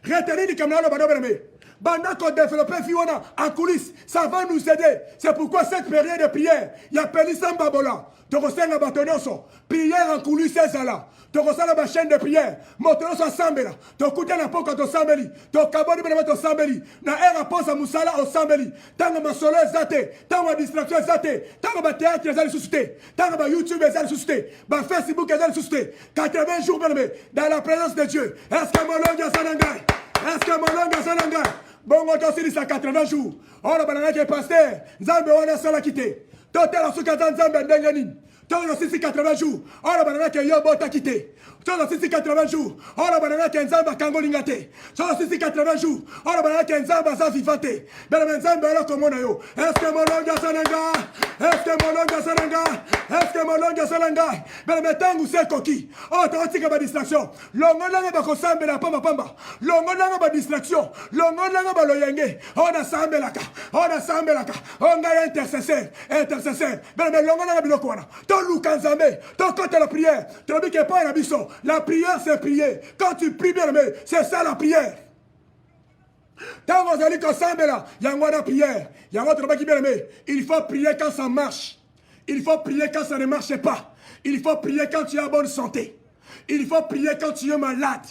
Retenez du caméra le badobéré. Pendant qu'on développe Fiona en coulisses, ça va nous aider. C'est pourquoi cette période de prière, il y a Pélissan Babola. Tu ressens la bâtonnoso. Prière en coulisses, c'est ça là. Tu ressens la chaîne de prière. Motonoso Sambela. Tu écoutes la poque au Sambeli. Tu caboni au Sambeli. Na era posa Moussala au Sambeli. Tant ma solo zate. Tant ma distraction zate. Tant ma théâtre est allé susciter. Tant ma YouTube est allé susciter. Ma Facebook est allé susciter. 80 jours, dans la présence de Dieu. Est-ce que mon langue est Salangay? Est-ce que mon langue est Salangay? Bon, on a aussi 80 jours. On a banana qui est pasteur. Nzambe, on a seul à quitter. Total à Soukazan Nzambe, Ndenganin. Tu as aussi 80 jours. On a banana qui est Yobo t'a quitté. Tu as aussi 80 jours. On a banana qui est Nzamba Kangolingate. Tu as aussi 80 jours. On a banana qui est Nzamba Zafifate. Mais Nzambe, alors comment on a eu? Est-ce que mon langue est Salangay? Est-ce que mon langue est Salangay? Est-ce que mon langue est Salangay? Mais tangu c'est coquille. Oh, tu as aussi une distraction. Longo langa ba kosambe la pamba pamba. Longo langa ba distraction. Longo langa ba loyenge. On a sambelaka. On a sambelaka. On a intercesseur. Intercesseur. Mais longo langa biloko wana. Ton loukanzame. Ton côté la prière. Tu as dit que pas la mission. La prière c'est prier. Quand tu pries bien aimé, c'est ça la prière. Quand vous allez ensemble là, il y a une prière. Il y a un autre qui bien aimé. Il faut prier quand ça marche. Il faut prier quand ça ne marche pas. Il faut prier quand tu as bonne santé. Il faut prier quand tu es malade.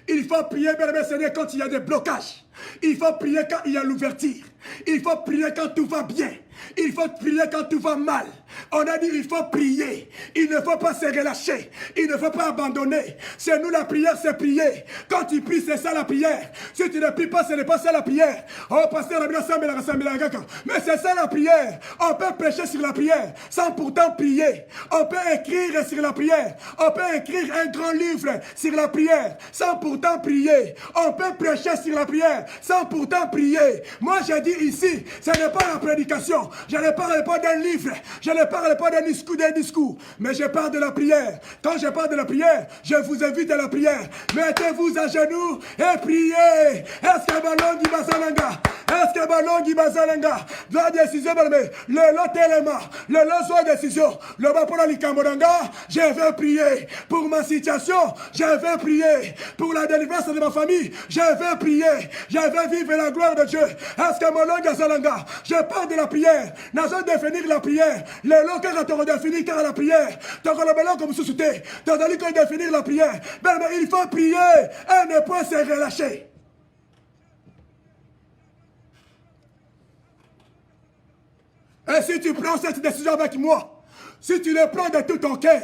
Il faut prier, bien aimé Seigneur, quand il y a des blocages. Il faut prier quand il y a l'ouverture. Il faut prier quand tout va bien. Il faut prier quand tout va mal. On a dit il faut prier. Il ne faut pas se relâcher. Il ne faut pas abandonner. C'est nous la prière, c'est prier. Quand tu pries, c'est ça la prière. Si tu ne pries pas, ce n'est pas ça la prière. Oh, pasteur, mais c'est ça la prière. On peut prêcher sur la prière sans pourtant prier. On peut écrire sur la prière. On peut écrire un grand livre sur la prière sans pourtant prier. On peut prêcher sur la prière sans pourtant prier. Moi, je dis ici, ce n'est pas la prédication. Je ne parle pas d'un livre. Je ne parle pas d'un discours. Mais je parle de la prière. Quand je parle de la prière, je vous invite à la prière. Mettez-vous à genoux et priez. Est-ce que Balongi Basalanga? Est-ce que Balongi Basalanga? La décision, le lot élément, le lot soit décision. Le bas pour la Likamoranga, je vais prier. Pour ma situation, je vais prier. Pour la délivrance de ma famille, je vais prier. Je vais vivre la gloire de Dieu. Est-ce que Balongi Salanga? Je parle de la prière. N'a pas définir la prière. Le lot que tu redéfinir car la prière. Tu as le ballon comme sous-souté. Tu as dit qu'on définir la prière. Mais il faut prier et ne pas se relâcher. Et si tu prends cette décision avec moi, si tu le prends de tout ton cœur,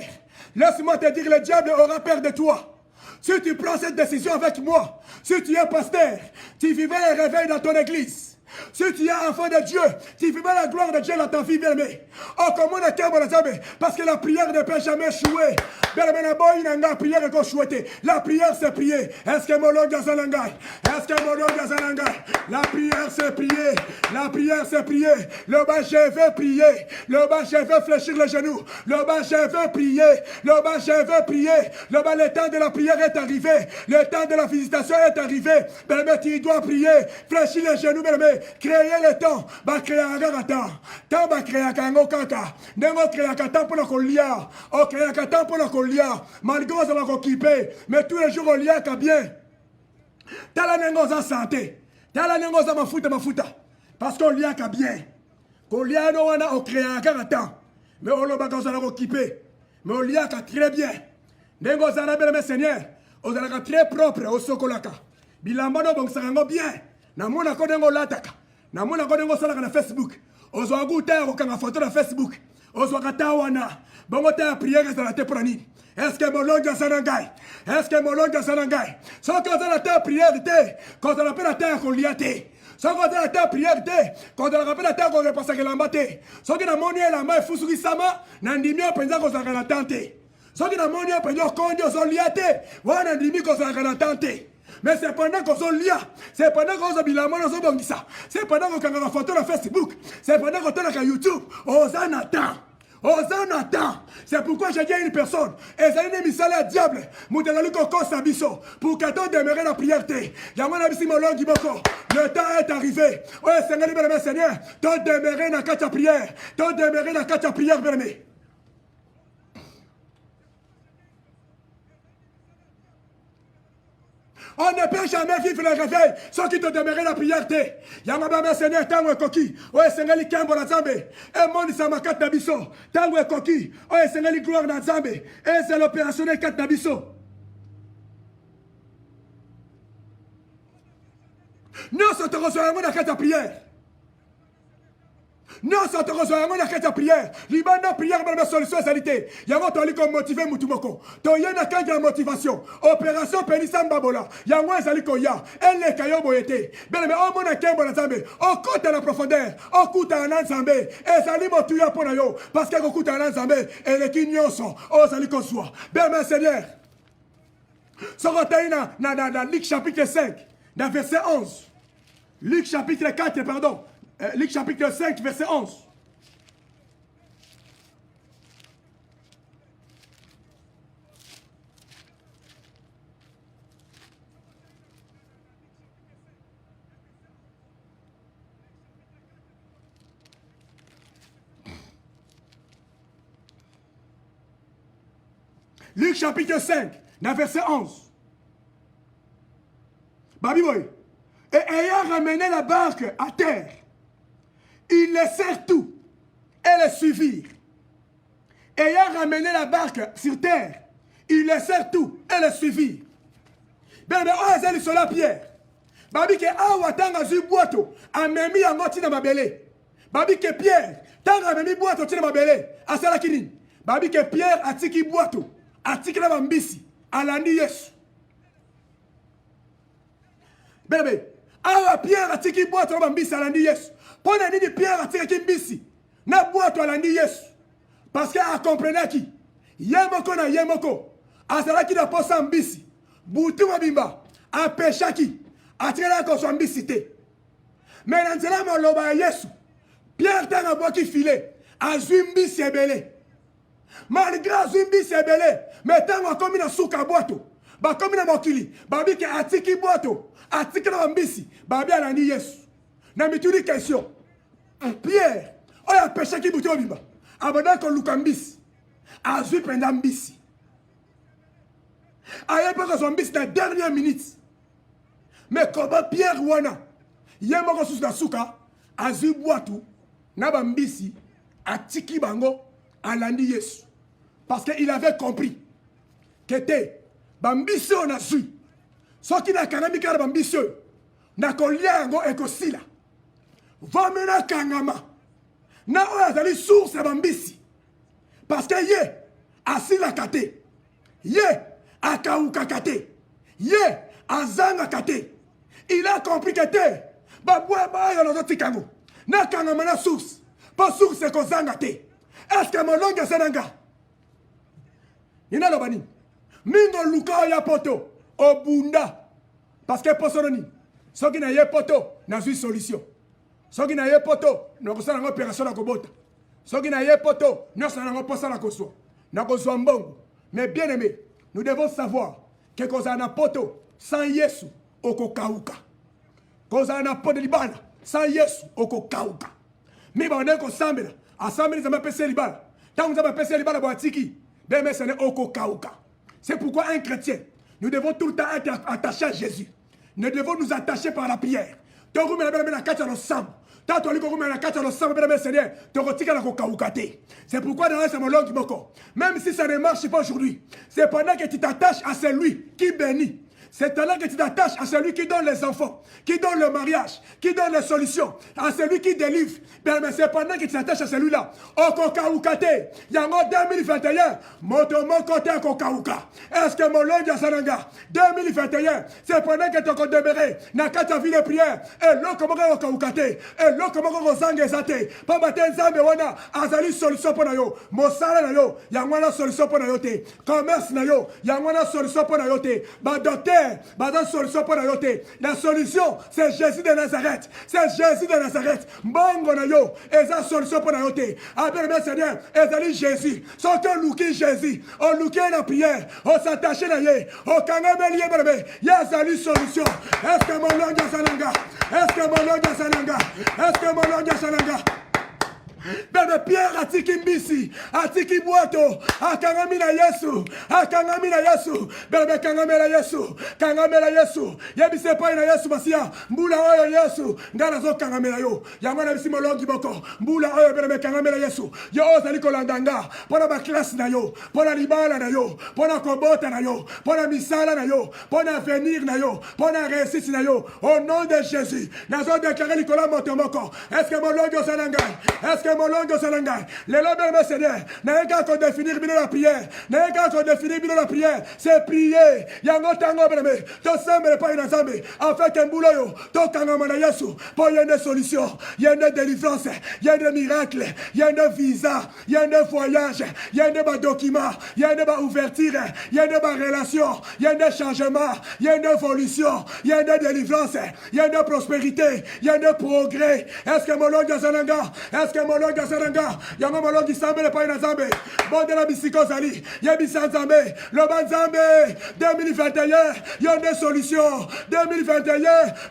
laisse-moi te dire, le diable aura peur de toi. Si tu prends cette décision avec moi, si tu es pasteur, tu vivras le réveil dans ton église. Si tu es enfant de Dieu, tu vivras la gloire de Dieu dans ta vie, bien-aimé. Oh, comment on a parce que la prière ne peut jamais échouer. La prière, c'est prier. Est-ce que mon Lord Gazalangai? Est-ce que mon Lord Gazalangai? La prière, c'est prier. La prière, c'est prier. Le bas, je veux prier. Le bas, je veux fléchir les genoux. Le bas, je veux prier. Le bas, je veux prier. Le bas, le temps de la prière est arrivé. Le temps de la visitation est arrivé. Bien-aimé, tu dois prier. Fléchir les genoux, bien-aimé. Créer le temps, va créer un temps. Temps va créer un kaka. Nengo créer un temps pour la colia. On crée un temps pour la colia. Malgré ça va s'occuper. Mais tous les jours, on lia qu'à bien. T'as la nengo en santé. T'as la nengo en mafuta. Parce qu'on lia qu'à bien. Qu'on lia, on crée un temps. Mais on l'a pas s'occuper. Mais on lia qu'à très bien. Nengo en a bien, Seigneur. On a très propre au sokolaka. Bilambano bon sarango bien. Namona kodengo lataka. Namona kodengo salaka na Facebook. Ozwa guta okanga photo na Facebook. Ozwa katawana. Bongo ta prière za la te prani. Est-ce que mon longue sanangai? Est-ce que mon longue sanangai? Sans que ça la ta prière te. Quand on appelle la terre qu'on liate. Sans qu'on la ta prière te. Quand on appelle la terre qu'on repasse que la mate. Sans que la monnaie la main fusuri sama. Nandimio penza qu'on s'arrête la tante. Sans que la monnaie penza qu'on son liate. Wana ndimi qu'on s'arrête la tante. Mais c'est pendant qu'on s'en lia, c'est pendant qu'on s'en bilama, c'est pendant qu'on a la photo sur Facebook, c'est pendant qu'on a YouTube, on s'en attend. C'est pourquoi j'ai dit à une personne, et c'est une émission à diable, Moutelali Koko Sabiso, pour qu'elle demeure la prière. Le temps est arrivé. Oui, Seigneur, Seigneur, t'as demeuré dans la prière, t'as demeuré dans la prière, bien aimé. On ne peut jamais vivre le réveil sans qu'il te demeure la prière. Yamababa Seigneur, tango koki. Oye Seigneur, kambo na Zambe. Et mon samakat nabiso. Tango koki. Oye Seigneur, gloire na Zambe. Et c'est l'opérationnel kat nabiso. Nous sommes reçus dans la prière. Non, ça te rejoint à la prière. Libana prière, mais la solution est sanité. Yango toli comme motivé mutumoko. Toye na kanja la motivation. Opération Pénissam Babola. Yango ezali koya. Elle est kayo boyete. Ben mais on mona kembo na Zambé. On coûte à la profondeur. On coûte à la Zambé. Ezali motuya pour yo. Parce qu'on coûte à la Zambé. Et les kignonso. On zali konsoa. Ben mais Seigneur. Sorotei na Luc chapitre 5. Dans verset 11. Luc chapitre 4, pardon. Luc chapitre 5, verset 11. Luc chapitre 5, verset 11. Babi boy. Et ayant ramené la barque à terre, ils laissèrent tout et les suivirent. Ayant ramené la barque sur terre, ils laissèrent tout et les suivirent. Ben, on a sur la pierre. Babi ke awa tanga zu boito, amemi yango tina mabele. babi que Pierre tanga memi boîte tina mabele asala kini babi que Pierre atiki boîte atiki na bambisi alandi Yesu bébé awa Pierre atiki boîte na bambisi alandi Yesu pona nini Pierre atiki mbisi na boîte alandi Yesu parce que a comprenait qui yemoko na yemoko asala ki na posa mbisi butu mabimba a peshaki atikala ko so mbisi te mais na nzela maloba Yesu Pierre tanga boki filé azwi mbisi ebele malgré azwi mbisi ebele mais tango akomi na suka boato bakomi na mokili babi ke atiki boato atiki na mbisi babi alandi Yesu na mituli question Pierre oya peshaki butu mabimba abanda ko luka mbisi azwi penda mbisi aye pas son mbisi na dernière minute mais comment Pierre wana yemoko susu na suka azwi boato na bambisi atiki bango alandi Yesu parce qu'il avait compris que te bambisi on a su soki na kanami kala bambisi na kolia yango ekosila vamena kangama na oyo azali source ya bambisi parce que ye asilaka te ye akaukaka te ye azangaka te il a compris que te babwa bayo nazotika yango na kangama na source pas source ekozanga te est-ce que molongi asenanga nina loba nini mingo luka oya poto obunda parce que poso nini soki na ye poto nazwi solution soki na ye poto nakosala yango opération na kobota soki na ye poto nyonso na yango posa na kozwa na kozwa mbongo mais bien aimé nous devons savoir que kozala na poto sans Yesu okokauka kozala na poto libana sans Yesu okokauka mi baonde kosambela asambeli nzambe apesi libala ntango nzambe apesi libala boatiki bien ce n'est okokauka. C'est pourquoi un chrétien nous devons tout le temps être attachés à Jésus. Nous devons nous attacher par la prière. C'est pourquoi dans ce moment, même si ça ne marche pas aujourd'hui, c'est pendant que tu t'attaches à celui qui bénit. C'est là que tu t'attaches à celui qui donne les enfants, qui donne le mariage, qui donne les solutions, à celui qui délivre. Mais c'est pendant que tu t'attaches à celui-là. Au Kokaoukate, Yango 2021, mon côté à Kokauka. Est-ce que mon langue à Sananga 2021, c'est pendant que tu as demeuré, Nakata vie de prière, et l'eau comme Kokaoukate, et l'eau comme Rosang et Zate, pas matin Zambewana, Azali solution pour Nayo, Mosala Nayo, Yangwana solution pour Nayote, commerce Nayo, Yangwana solution pour Nayote, docteur. La solution, c'est Jésus de Nazareth. C'est Jésus de Nazareth. Bongo na yo, eza solution pour nayote. Après le Seigneur, ezali Jésus. Sans que louki Jésus, on louki la prière, on s'attache na ye, on kangameli bébé. Yazali solution. Est-ce que mon langue est salanga? Est-ce que mon langue est salanga? Est-ce que mon langue est salanga? Bébé Pierre atiki mbisi, atiki boato, akangami na Yesu, bébé kangamela Yesu, yebise pa na Yesu masia, mbula oyo Yesu, ngana zo kangamela yo, yangwana bisi molongi boko, mbula oyo bébé kangamela Yesu, yo ozali kolandanga, pona ba classe na yo, pona libala na yo, pona kobota na yo, pona misala na yo, pona avenir na yo, pona réussite na yo, au nom de Jésus, nazo déclarer Nicolas Motomoko, est-ce que molongi osalanga, est-ce que mon langue au Salanga, les lois de Seigneur, n'a qu'à définir la prière, n'a qu'à définir la prière, c'est prier, yango tango bébé, to semble pas une ensemble, afin qu'un boulot, to kangama na Yesu, pour y a une solution, il y a une délivrance, il y a un miracle, il y a un visa, il y a un voyage, il y a un document, il y a une ouverture, il y a une relation, il y a un changement, il y a une évolution, il y a une délivrance, il y a une prospérité, il y a un progrès. Est-ce que mon langue au Salanga, est-ce que mon langue Saranga, yango malongi sambe le paina zambe, bonde la bisiko zali, yebisa zambe, le banzambe, 2021, yon des solutions, 2021,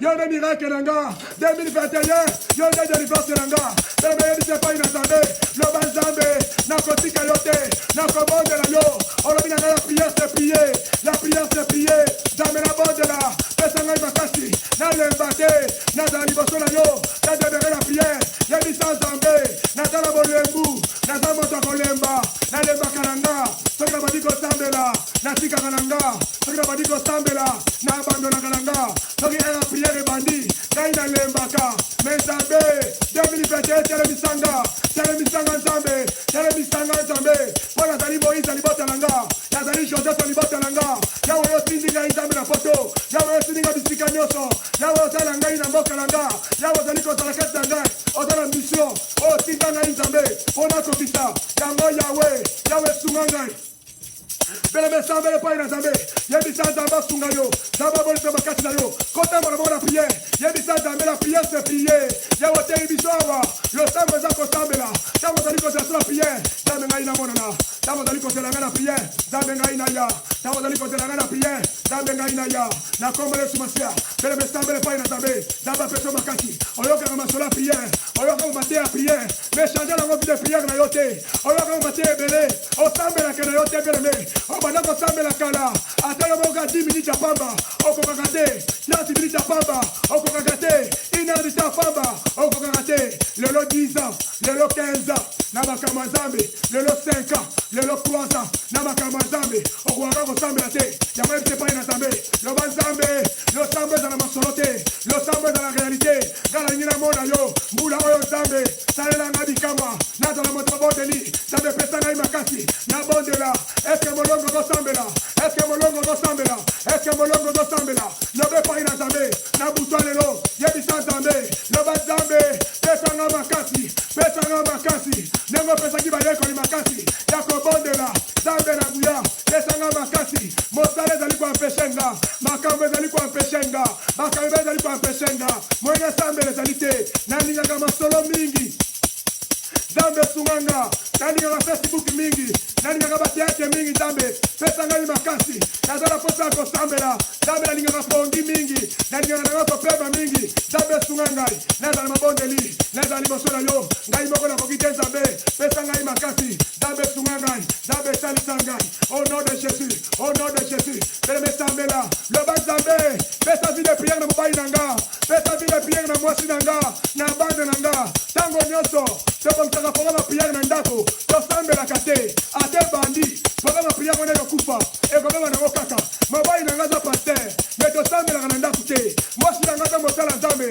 yon des miracles nanga, 2021, yon des délivrances nanga, bébé yebisa paina zambe, le banzambe, nakotika yote, nakomonde la yo, on a mis la prière c'est prier, la prière c'est prier, zambe la bonde la, pesangai makasi, na lembate, na zaliboso la yo, na demere la prière, yebisa zambe, Natala Bolembu, Natala Motokolemba, Nalemba Karanga, Soka Badiko Sambela, natikaka na nga soki nabandi kosambela nabandonaka na nga soki ere priere ebandi ngai nalembaka me nzambe 2021 telemisanga nzambe mpo nazali moïse libota na nga nazali joseph libota na nga yawe otindi ngai nzambe na poto yawe otindi ngai bisika nyonso yawe ozala ngai na mboka na nga yawe ozali kozala kati na ngai ozala mission otinda ngai nzambe mpo nakokisa yango yawe sunga ngai beleme sambele epai na nzambe yebisa nzambe asunga yo nzambe abolisa makasi na yo kotambola bongo na priere yebisa nzambe la priere se priere yawe oteli biso awa losambo eza kosambela ntango ozali kozela so na priere nzambe ngai namonana ntango ozali kozela ngai na priere nzambe ngai naya ntango ozali kozela ngai na priere nzambe ngai naya na kombo na yesu masiya beleme sambele epai na nzambe nzambe apeso makasi oyokaka masolo ya priere oyokaka mate ya priere me change nango vi de priere na yo te oyokaka mate ebele osambelaka na yo te beleme obanda kosambela kala ata yo moka 10 minutes ya pamba okokaka te 30 minutes ya pamba okokaka te 1 heure ya pamba okokaka te lelo 10 ans lelo 15 ans na makambo ya nzambe lelo 5 ans lelo 3 ans na makambo ya nzambe okokaka kosambela te yango yebisa epai na nzambe loba nzambe losambo ezala masolo te losambo ezala réalité nga nalingi namona yo mbula oyo nzambe salelanga bikamwa nazala moto mabondeli nzambe epesa ngai makasi nabondela eske molongo tosambela eske molongo tosambela eske molongo tosambela loba epai na nzambe na butwa lelo yebisa nzambe loba nzambe pesanga makasi ndenge opesaki bayekoli makasi ya kobondela nzambe na buya pesanga makasi mosala ezali koampeshe nga makambo ezali koampeshe nga makambo ezali koampeshe nga moyene esambela ezali te nalingaka masolo mingi nzambe esunganga nalingaka facebook mingi nalingaka bateatre mingi nzambe pesa ngai makasi nazala mposa ya kosambela nzambe nalingaka pongi mingi nalingaka nanga kopema mingi nzambe esunga ngai nazala mabondeli nazala liboso na yo ngai moko nakoki te nzambe pesa ngai makasi nzambe esunga ngai nzambe esalisa ngai au nom de jésus beleme sambela loba nzambe pesa vi de priere na mobali na nga pesa vi de priere na mwasi na nga na bande na nga ntango nyonso tokomisaka mponga bapriere na ndako tosambelaka te ate bandi mponga bapriere wana ekokufa ekobeba nango kaka mobali na nga aza paster me tosambelaka na ndako te mwasi na nga aza mosala nzambe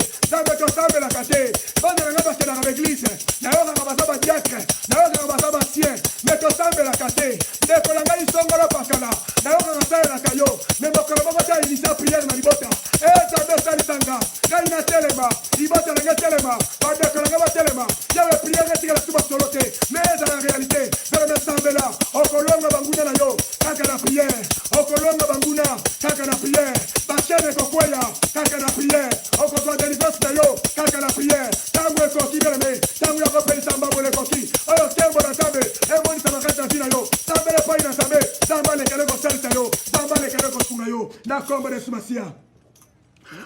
tosambelaka te bande na nga bakendaka baeglise nayokaka baza badiatre nayokaka baza basien me tosambelaka te ndeko na ngai songolo pakala nayokaka salelaka yo me mokolo moko te inisa priere na libota nzambe esalisanga ngai natelema libota na ngai telema bandeko na ngai batelema yawe priere etikala su basolo te me ezala réalité beleme sambela okolonga banguna na yo kaka na priere okolonga banguna kaka na priere bashene ekokweya kaka na priere okozwa délivrance na yo kaka na priere ntango ekoki beleme ntango ya kopelisa mbabolo ekoki oyo tembo na nzambe emonisama kati na vi na yo sambela epai na nzambe nzambe alekele kosalisa yo nzambe alekele kosunga yo na kombo na yesu masiya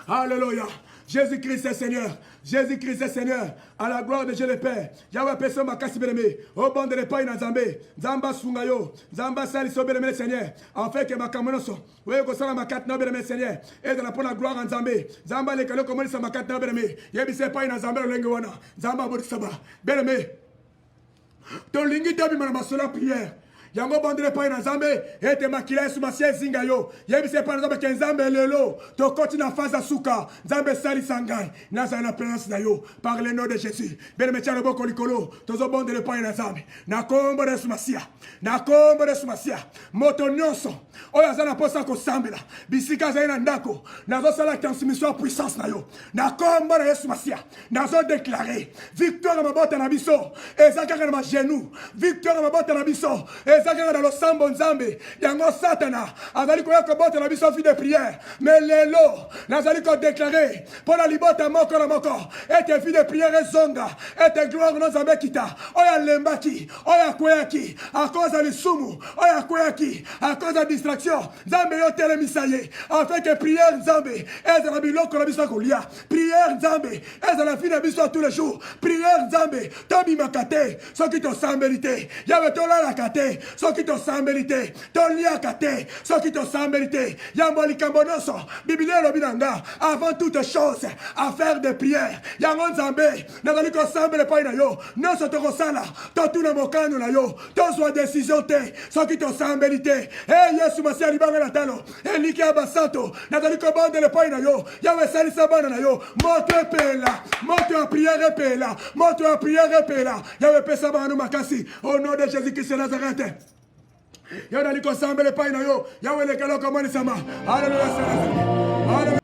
alléluia. Jésus-Christ est Seigneur. Jésus-Christ est Seigneur. À la gloire de Dieu le Père. Yahweh personne m'a cassé bien aimé. Au bon de l'épaille dans Zambé. Zamba sungayo. Zamba saliso bien aimé Seigneur. En fait que ma camonoso. Oui, que ça ma carte bien aimé Seigneur. Et de la pour la gloire en Zambé. Zamba les calo comme ça ma carte bien aimé. Yebi se pas dans Zambé le lenguana. Zamba bodisaba. Bien aimé. Ton lingi tabi ma sola prière. Yango bandele pa na nzambe ete makila yesu masie zinga yo yebise pa nzambe ke nzambe lelo to koti na faza suka nzambe sali sangai naza na présence na yo par le nom de Jésus bele metia le boko likolo tozo bandele pa na nzambe na kombo de yesu masia moto nyonso oyo azana posa ko sambela bisika za ina ndako nazo sala transmission puissance na yo na kombo de yesu masia nazo déclarer victoire mabota na biso ezaka na ma genou victoire mabota na biso ezaka na losambo nzambe yango satana azali ko yakobota na biso fi de prière mais lelo nazali ko déclarer pour la libota moko na moko ete fi de prière zonga ete gloire no nzambe kita oya lembaki oya kweyaki a cause de lisumu oya kweyaki a cause de distraction nzambe yo telemisa ye afin que prière nzambe ezala biloko na biso kolia prière nzambe ezala fi na biso tous les jours prière nzambe tobimaka te soki tosambeli te yawe tolalaka te soki tosambeli te toliaka te soki tosambeli te yambo likambo nyonso biblia elobi na nga avant toute chose à faire des prières yango nzambe nazali kosambela epai na yo nyonso tokosala totuna mokano na yo tozwa décision te soki tosambeli te yesu masi ya libanga na talo eliki ya basanto nazali kobondela epai na yo yawe esalisa bana na yo moto epela moto ya prière epela moto ya prière epela yawe epesa bana makasi au nom de Jésus Christ de Nazareth yo nali kosambela epai na yo yawe lekelo komonisama haleluya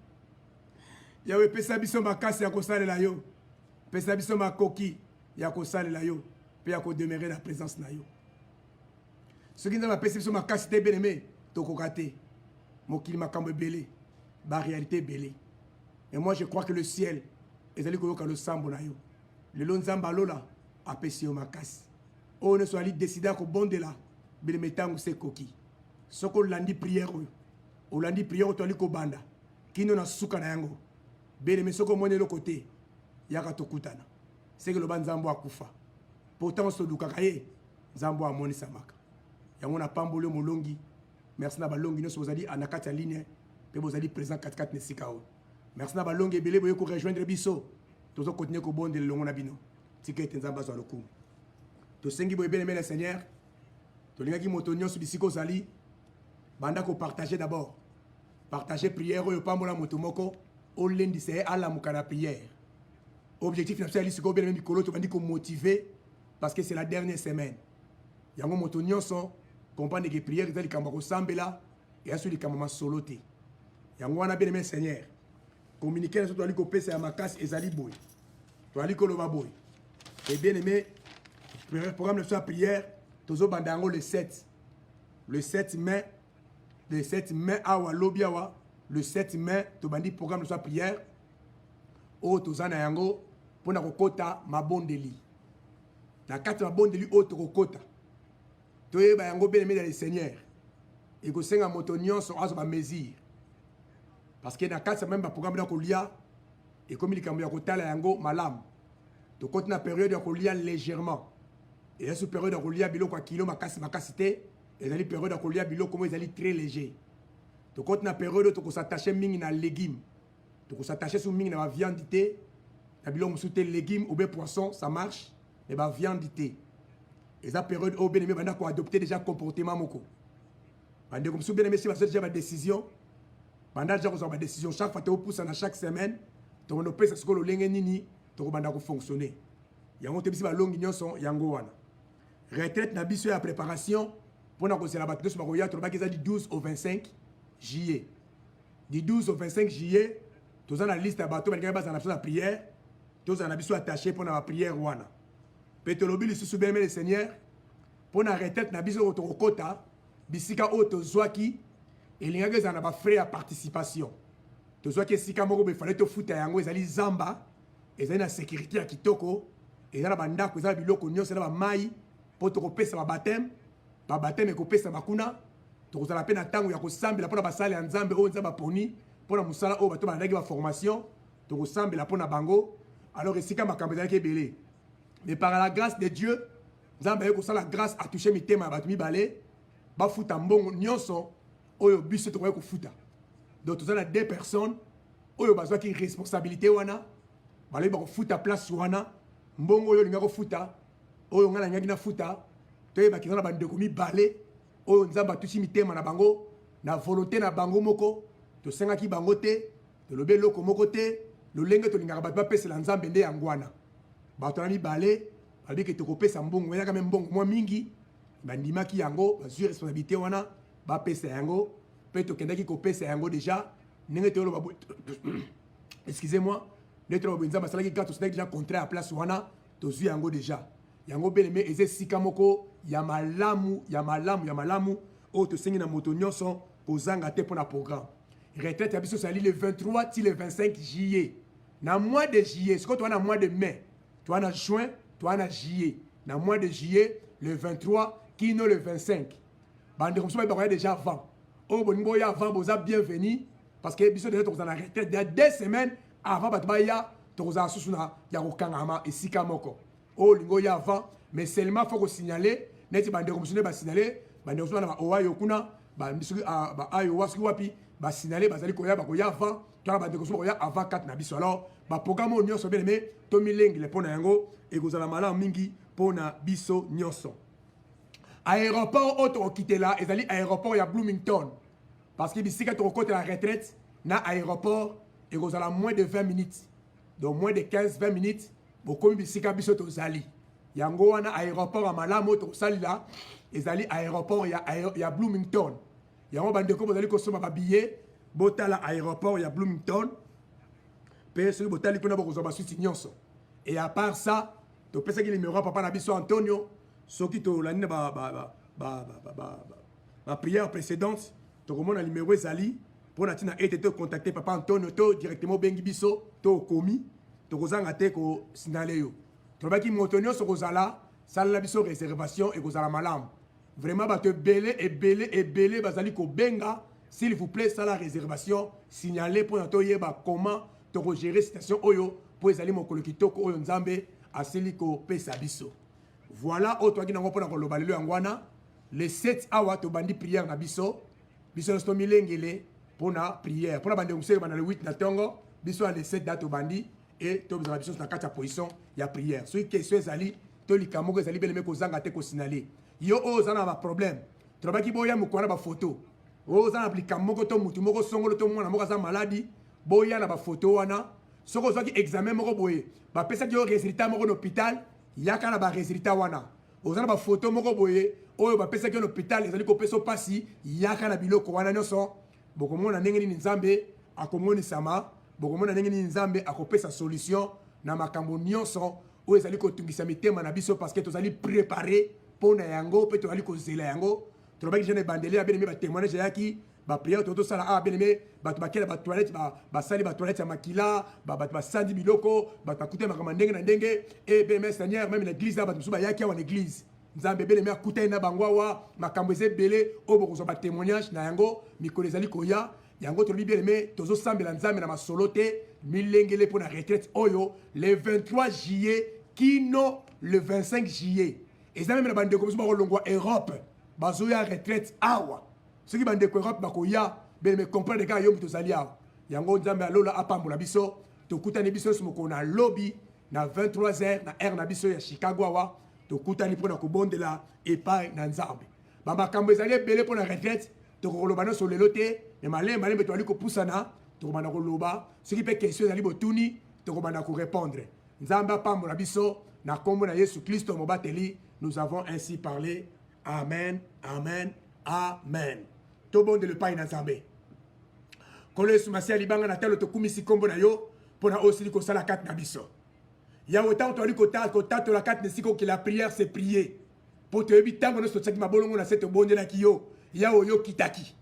yawe epesa biso makasi ya kosalela yo pesa biso makoki ya kosalela yo mpe ya kodemere na présence na yo soki nzambe apesi biso makasi te bien-aimé tokoka te mokili makambo ebele baréalité ebele et moi je crois que le ciel ezali koyoka losambo na yo lelo nzambe alola apesi yo makasi oyo nyonso ali décide akobondela bien-aimé ntango se ekoki soki olandi prière oyo olandi prière oyo toali kobanda kino na suka na yango bien-aimé soki omoni eloko te yaka tokutana seke loba nzambo akufa pourtant solukaka ye nzambo amonisamaka yango na pamboli molongi merci na balongi nyonso bozali na kati ya ligne mpe bozali présent katikati na esika oyo merci na balongi ebele boye korejoindre biso tozokontinue kobondela elongo na bino tika ete nzambe azwa lokumu tosengi boye bien-aimé le seigneur tolingaki moto nyonso bisika ozali banda kopartage d'abord partage prière oyo pambola moto moko olendisa ye alamuka na prière objectif na biso yali sikoyo bien-aimé mikolo tobandi komotive parce que c'est la dernière semaine yango moto nyonso comprendre que prière ezali likambo ya kosambela eyaso likambo masolo te yango wana bien-aimé seigneur communiquer na so toali kopesa ya makasi ezali boye toali koloba boye et bien-aimé programme na biso ya prière tozobanda yango le 7 mai awa lobi awa le 7 mai tobandi programme na biso ya prière oyo toza na yango mpona kokota mabondeli na kati mabondeli oyo tokokota toyeba yango bien-aimé dans le Seigneur ekosenga moto nyonso azwa bamesure parce que na kati ya même baprogramme ya kolia ekomi likambo ya kotala yango malamu tokoti na période ya kolia légèrement et sous période ya kolia biloko ya kilo makasi te ezali période ya kolia biloko mo ezali très léger tokoti na période tokosatache mingi na légume tokosatache su mingi na baviande te na biloko mosusu te légume ou bien poisson ça marche mais baviande te eza période oyo bien-aimé banda koadopte déjà comportement moko bandeko mosusu bien-aimé si bazwa déjà badécision banda déjà kozwa badécision chaque fois tokopusana chaque semaine tokondo pesa sikoyo lolenge nini tokobanda kofonctionner yango te bisi balongi nyonso yango wana retraite na biso ya préparation mpona kozela bato nyonso bakoya tolobaki eza du 12 au 25 juillet du 12 au 25 juillet toza na liste ya bato balingaki bazala na biso na prière tozala na biso attaché mpona baprière wana mpe tolobi lisusu bien-aimé le seigneur mpona retraite na biso oyo tokokota bisika oyo tozwaki elingaki ezala na bafrais ya participation tozwaki esika moko befale tofuta yango ezali zamba ezali na sécurité ya kitoko eza na bandako eza na biloko nyonso na bamai mpo tokopesa babateme ekopesa bakuna tokozala mpe na ntango ya kosambela mpona basala ya nzambe oyo nzambe aponi mpona mosala oyo bato balandaki baformation tokosambela mpona bango alors esika makambo ezalaki ebele mais par la grâce de Dieu nzambe aye kosala grâce atouche mitema ya bato mibale bafuta mbongo nyonso oyo biso tokoki kofuta donc toza na 2 personnes oyo bazwaki responsabilité wana balobi bakofuta place wana mbongo oyo olinga kofuta oyo ngai nalingaki nafuta toyebaki eza na bandeko mibale oyo nzambe atusi mitema na bango na volonté na bango moko tosengaki bango te tolobi eloko moko te lolenge tolingaka bato bapesela nzambe nde yango wana bato na mibale balobi ke tokopesa mbongo ezaka me mbongo mwa mingi bandimaki yango bazwi responsabilité wana bapesa yango mpe tokendaki kopesa yango déjà ndenge toloba excusez-moi ndenge toloba nzambe asalaki kaka tosalaki déjà contrat ya place wana tozwi yango déjà yango bien-aimé eza esika moko ya malamu oyo tosengi na moto nyonso kozanga te mpona programme retraite ya biso ezali le 23 ti le 25 juillet na mois de juillet sikoyo toza na mois de mai toza na juin toza na juillet na mois de juillet le 23 kino le 25 bandeko mosusu bakoya déjà avant oyo bolingi boya avant boza bienvenu parce que biso déjà tokozala na retraite déjà 2 semaines avant bato baya tokozala susu na ya kokangama esika moko oyo olingi oya avant mais seulement il faut signaler neti bande comme signaler ba signaler bande comme na Ohio kuna ba misuli ba Iowa ski wapi ba signaler bazali koya ba koya avant tala bande comme koya avant 4 na biso alors ba programme nyonso bien aimé to milengi le pona yango et kozala malamu mingi pona biso nyonso aéroport auto quitter là ezali aéroport ya Bloomington parce que bisika to côté la retraite na aéroport et kozala moins de 20 minutes donc moins de 15-20 minutes beaucoup bisika biso to zali yango wana aéroport à malamu to sali là ezali aéroport ya Bloomington yango bande ko bozali ko soma ba billet botala aéroport ya Bloomington pe celui botali ko na bozo ba suite nyonso et à part ça to pesa ki numéro papa na biso Antonio soki to la nina ba prière précédente to komona numéro ezali pour natina été te contacter papa Antonio to directement bengi biso to komi to kozanga te ko signaler yo to ba ki motonio so kozala sala la biso réservation et kozala malam vraiment ba te belé bazali ko benga s'il vous plaît ça la réservation signaler pour to yeba comment to gérer situation oyo pour ezali mokolo kitoko oyo nzambe asili ko pesa biso voilà autre qui n'ango pona ko lobalelo yangwana les 7 awa to bandi prière na biso sto milengele pona prière pona bande museke bana le 8 na tongo biso les 7 date to bandi et to bizala biso na kati ya position ya prière so question ezali to likamoko ezali beleme ko zanga te ko signaler yo ozana ba problème to baki boya mukwana ba photo ozana likamoko to mutu moko songolo to mwana moko za maladi boya na ba photo wana soko zaki examen moko boye ba pesa ki résultat moko l'hôpital yaka na ba résultat wana ozana ba photo moko boye oyo ba pesa ki l'hôpital ezali ko peso pasi yaka na biloko wana nyonso bokomona ndenge nini nzambe akomoni sama bokomona ndenge nini nzambe akopesa solution na makambo nyonso oyo ezali ko tungisa mitema na biso parce que tozali préparer pona yango pe tozali ko zela yango tolobaki jene bandeli abeli ba témoignage yaki ba prière toto sala a beleme bato bakela ba toilette ba sali ba toilette ya makila bato ba sandi biloko bato bakute makama ndenge na ndenge et beleme Seigneur même l'église bato musuba yaki wa l'église nzambe beleme akuta na bangwawa makambo ezebele obo ko ba témoignage na yango mikolo ezali koya yango tolobi beleme tozo sambela nzambe na masolote milengele pour la retraite oyo le 23 juillet kino le 25 juillet et ça même la bande comme ça longwa Europe bazoya retraite awa ceux qui bande ko Europe bakoya beleme comprendre ka yo mito zalia yango nzambe alola apambola biso tokutani biso smoko na lobby na 23h na air na biso ya Chicago awa tokutani pona ko bondela epai na nzambe ba makambo ezali belé pona retraite tokoloba no so lelote mais malembe to ali ko pusana tokobana ko loba ceux qui peut question ezali botuni tokobana ko répondre nzambe apambola biso na kombo na Yesu Kristo mobateli nous avons ainsi parlé amen amen amen to bonde le pai na nzambe kolo Yesu masia libanga na telo to kumisi kombo na yo pona aussi ko sala kat na biso ya autant to ali ko tato la kat ne siko que la prière c'est prier pour te ebitango no so tsaki mabolongo na cette bonde na kiyo ya oyo kitaki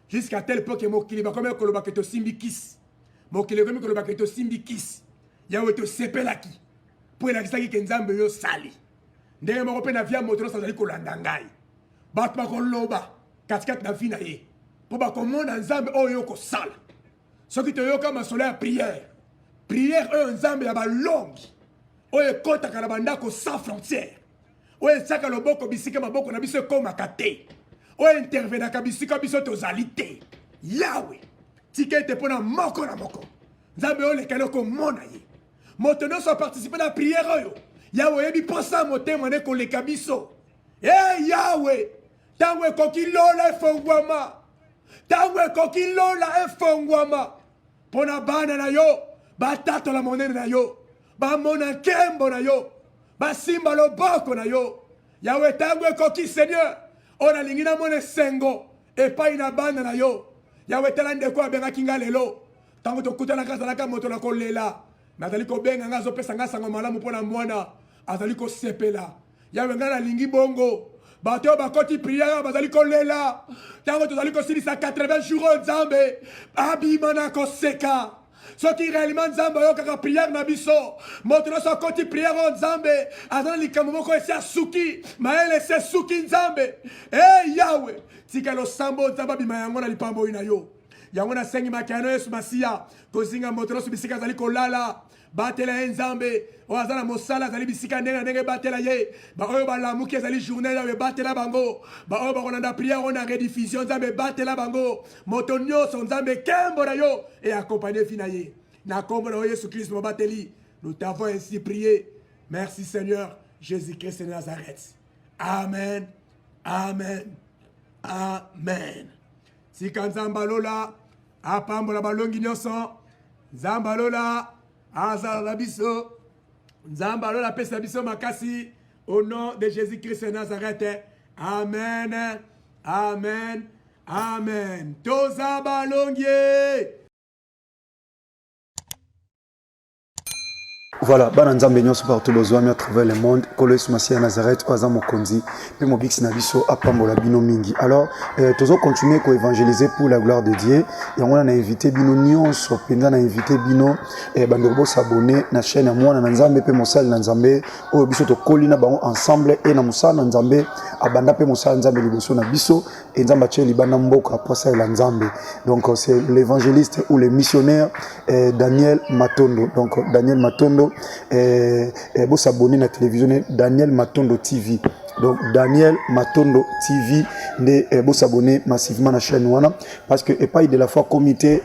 jusqu'à tel point que mokili ba comme koloba ke to simbi kis mokili comme koloba ke to simbi kis ya o to sepelaki pour la kisaki ke nzambe yo sali ndenge moko pe na via moto sa zali kolanda ngai bat ba koloba katikati na vina ye po ba komona nzambe oyo ko sala soki to yo kama solo ya prière oyo nzambe ya ba longi oyo kota na bandako sans frontière oyo saka loboko bisika maboko na biso komaka te oyo intervenaka bisika biso tozali te yawe tikete mpona moko na moko nzambe oyo lekali okomona ye moto nyonso aparticipe na prière oyo yawe oyebi mposa motema nde koleka biso e yawe ntango ekoki lola efongwama ntango ekoki lola efongwama mpona bana na yo batatola monene na yo bamona nkembo na yo basimba loboko na yo yawe ntango ekoki seigneur oyo nalingi namona esengo epai na bana na yo yawe tala ndeko abengaki nga lelo ntango tokutanaka azalaka moto na kolela nazali kobenga nga azopesa nga sango malamu mpo na mwana azali kosepela yawe nga nalingi bongo bato oyo bakoti priere bazali kolela ntango tozali kosilisa 80 jours oyo nzambe abima na koseka soki réellement nzambe oyokaka priere na biso moto nyonso akoti priere oyo nzambe aza na likambo moko esi asuki mayele esi esuki nzambe e yawe tika losambo nzambe abima yango na lipambo oyo na yo yango na sengi makano Yesu Masia kozinga moto nyonso bisika azali kolala batela ye nzambe oyo aza na mosala azali bisika ndenge na ndenge batela ye baoyo balamuki ezali journée nzambe batela bango baoyo bakolanda prière oyo na rediffusion nzambe batela bango moto nyonso nzambe kembo na yo e accompagné fi na ye na kombo na yo Yesu Christ mobateli nous t'avons ainsi prié merci Seigneur Jésus-Christ de Nazareth amen amen amen sika nzambe alola apambola balongi nyonso nzambe alola azala na biso nzambe alola apesa biso makasi au nom de Jésus-Christ de Nazareth amen amen amen toza balongi. Voilà, bana nzambe nyonso partout besoin à travers le monde, Kolo Yesu Masia Nazareth, Oaza Mokonzi, pe mobix na biso apambola bino mingi. Alors, toujours continuer ko évangéliser pour la gloire de Dieu. Et on a invité bino nyonso, penza na invité bino bandoko s'abonner na chaîne ya mwana na nzambe pe mosala na nzambe, o biso to kolina bango ensemble et na mosala na nzambe, abanda pe mosala nzambe liboso na biso, et nzamba che libana mboka posa la nzambe. Donc c'est l'évangéliste ou le missionnaire Daniel Matondo. Donc Daniel Matondo vous s'abonner à la télévision Daniel Matondo TV. Donc Daniel Matondo TV vous s'abonner massivement à la chaîne wana parce que et pas de la foi comité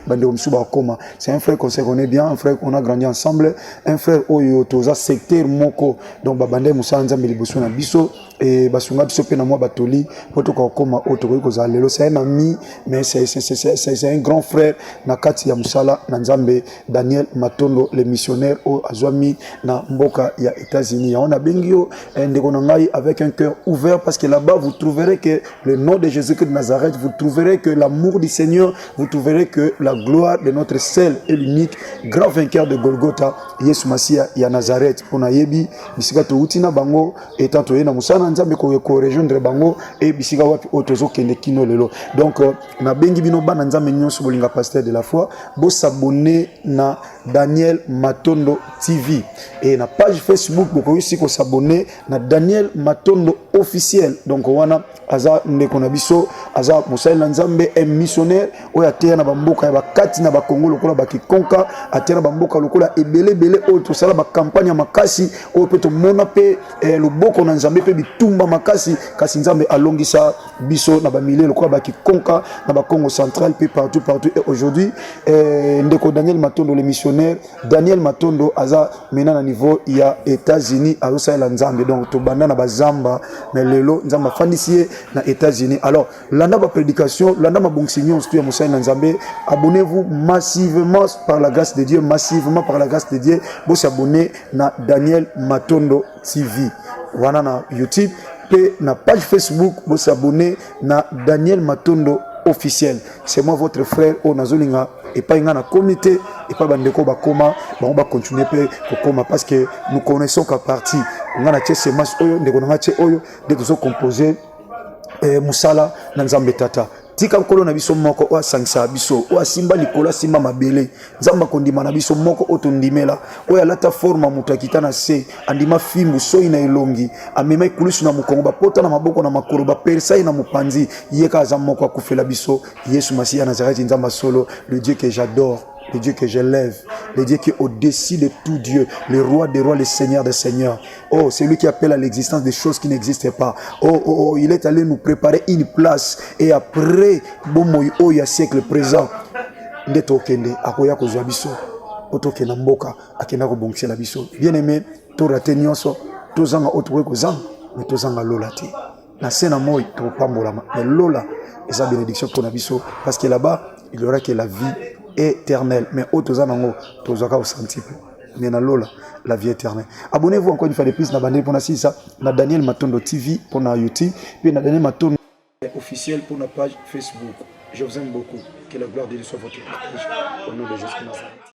c'est un frère qu'on se connaît bien, un frère qu'on a grandi ensemble, un frère oyo toza secteur moko donc babande musa nzambe liboso na biso et basunga biso pe na moi batoli poto ko koma oto ko za lelo c'est un ami mais c'est un grand frère na kati ya musala na nzambe Daniel Matondo le missionnaire au azwami na mboka ya États-Unis on a bengio ndeko na ngai avec un cœur ouvert parce que là-bas vous trouverez que le nom de Jésus-Christ de Nazareth, vous trouverez que l'amour du Seigneur, vous trouverez que la gloire de notre seul et l'unique grand vainqueur de Golgotha, Yesu Masia ya Nazareth. Pour nayebi bisika to utina bango et tanto na musana nzambe ko rejoindre bango et bisika wapi otozo kende kino lelo. Donc na bengi bino bana nzambe nyonso bolinga pasteur de la foi, bo s'abonner na Daniel Matondo TV et na page Facebook boko aussi ko s'abonner na Daniel Matondo officiel. Donc wana aza ndeko na biso aza mosali na nzambe un missionnaire oyo ateya na bamboka ya bakati na bakongo lokola bakikonka ateya na bamboka lokola ebele oyo tosala bakampagne ya makasi oyo pe tomona pe loboko na nzambe pe bitumba makasi kasi nzambe alongisa biso na bamile lokola bakikonka na bakongo central pe partout et aujourd'hui ndeko Daniel Matondo le missionnaire Daniel Matondo aza mena na niveau ya États-Unis azosala nzambe donc tobanda na bazamba mais lelo nzamba fandisier na États-Unis. Alors landa ba prédication landa ma bonsignon studio Moussa na Nzambe, abonnez-vous massivement par la grâce de Dieu, massivement par la grâce de Dieu, vous s'abonner na Daniel Matondo TV wana na YouTube pe na page Facebook vous s'abonner na Daniel Matondo officiel. C'est moi votre frère Onazolinga et pas na comité et pas bandeko bakoma on va continuer pe kokoma parce que nous connaissons qu'à partir on a tchese mas oyo ndeko na tche oyo de tous composer musala na nzambe tata tika nkolo na biso moko o asangisa biso o asimba likola simba mabele nzamba kondima na biso moko otondimela o alata forma mutu akitana se andima fimbu soi na elongi amema ikulusu na mukongo bapota na maboko na makoro bapersa na mupanzi yeka za moko akufela biso Yesu Masia Nazareth nzamba solo le Dieu que j'adore, le Dieu que j'élève, le Dieu qui est au-dessus de tout Dieu, le roi des rois, le Seigneur des seigneurs. Oh, c'est lui qui appelle à l'existence des choses qui n'existaient pas. Oh, il est allé nous préparer une place. Et après, il y a siècle présent, bien aimé, torate nyonso, tozanga otwe kozanga, mais tozanga lolate. Na sena moi, topambolama, mais lola, et sa bénédiction pour Nabiso, parce que là-bas, il y aura que la vie éternelle. Mais autozanango, tozaka au sentipe. Mais na lola, la vie éternelle. Abonnez-vous encore une fois de plus na bandé pour na ça, na Daniel Matondo TV pour na YouTube, puis na Daniel Matondo officiel pour na page Facebook. Je vous aime beaucoup. Que la gloire de Dieu soit votre partage. Au nom de Jésus-Christ.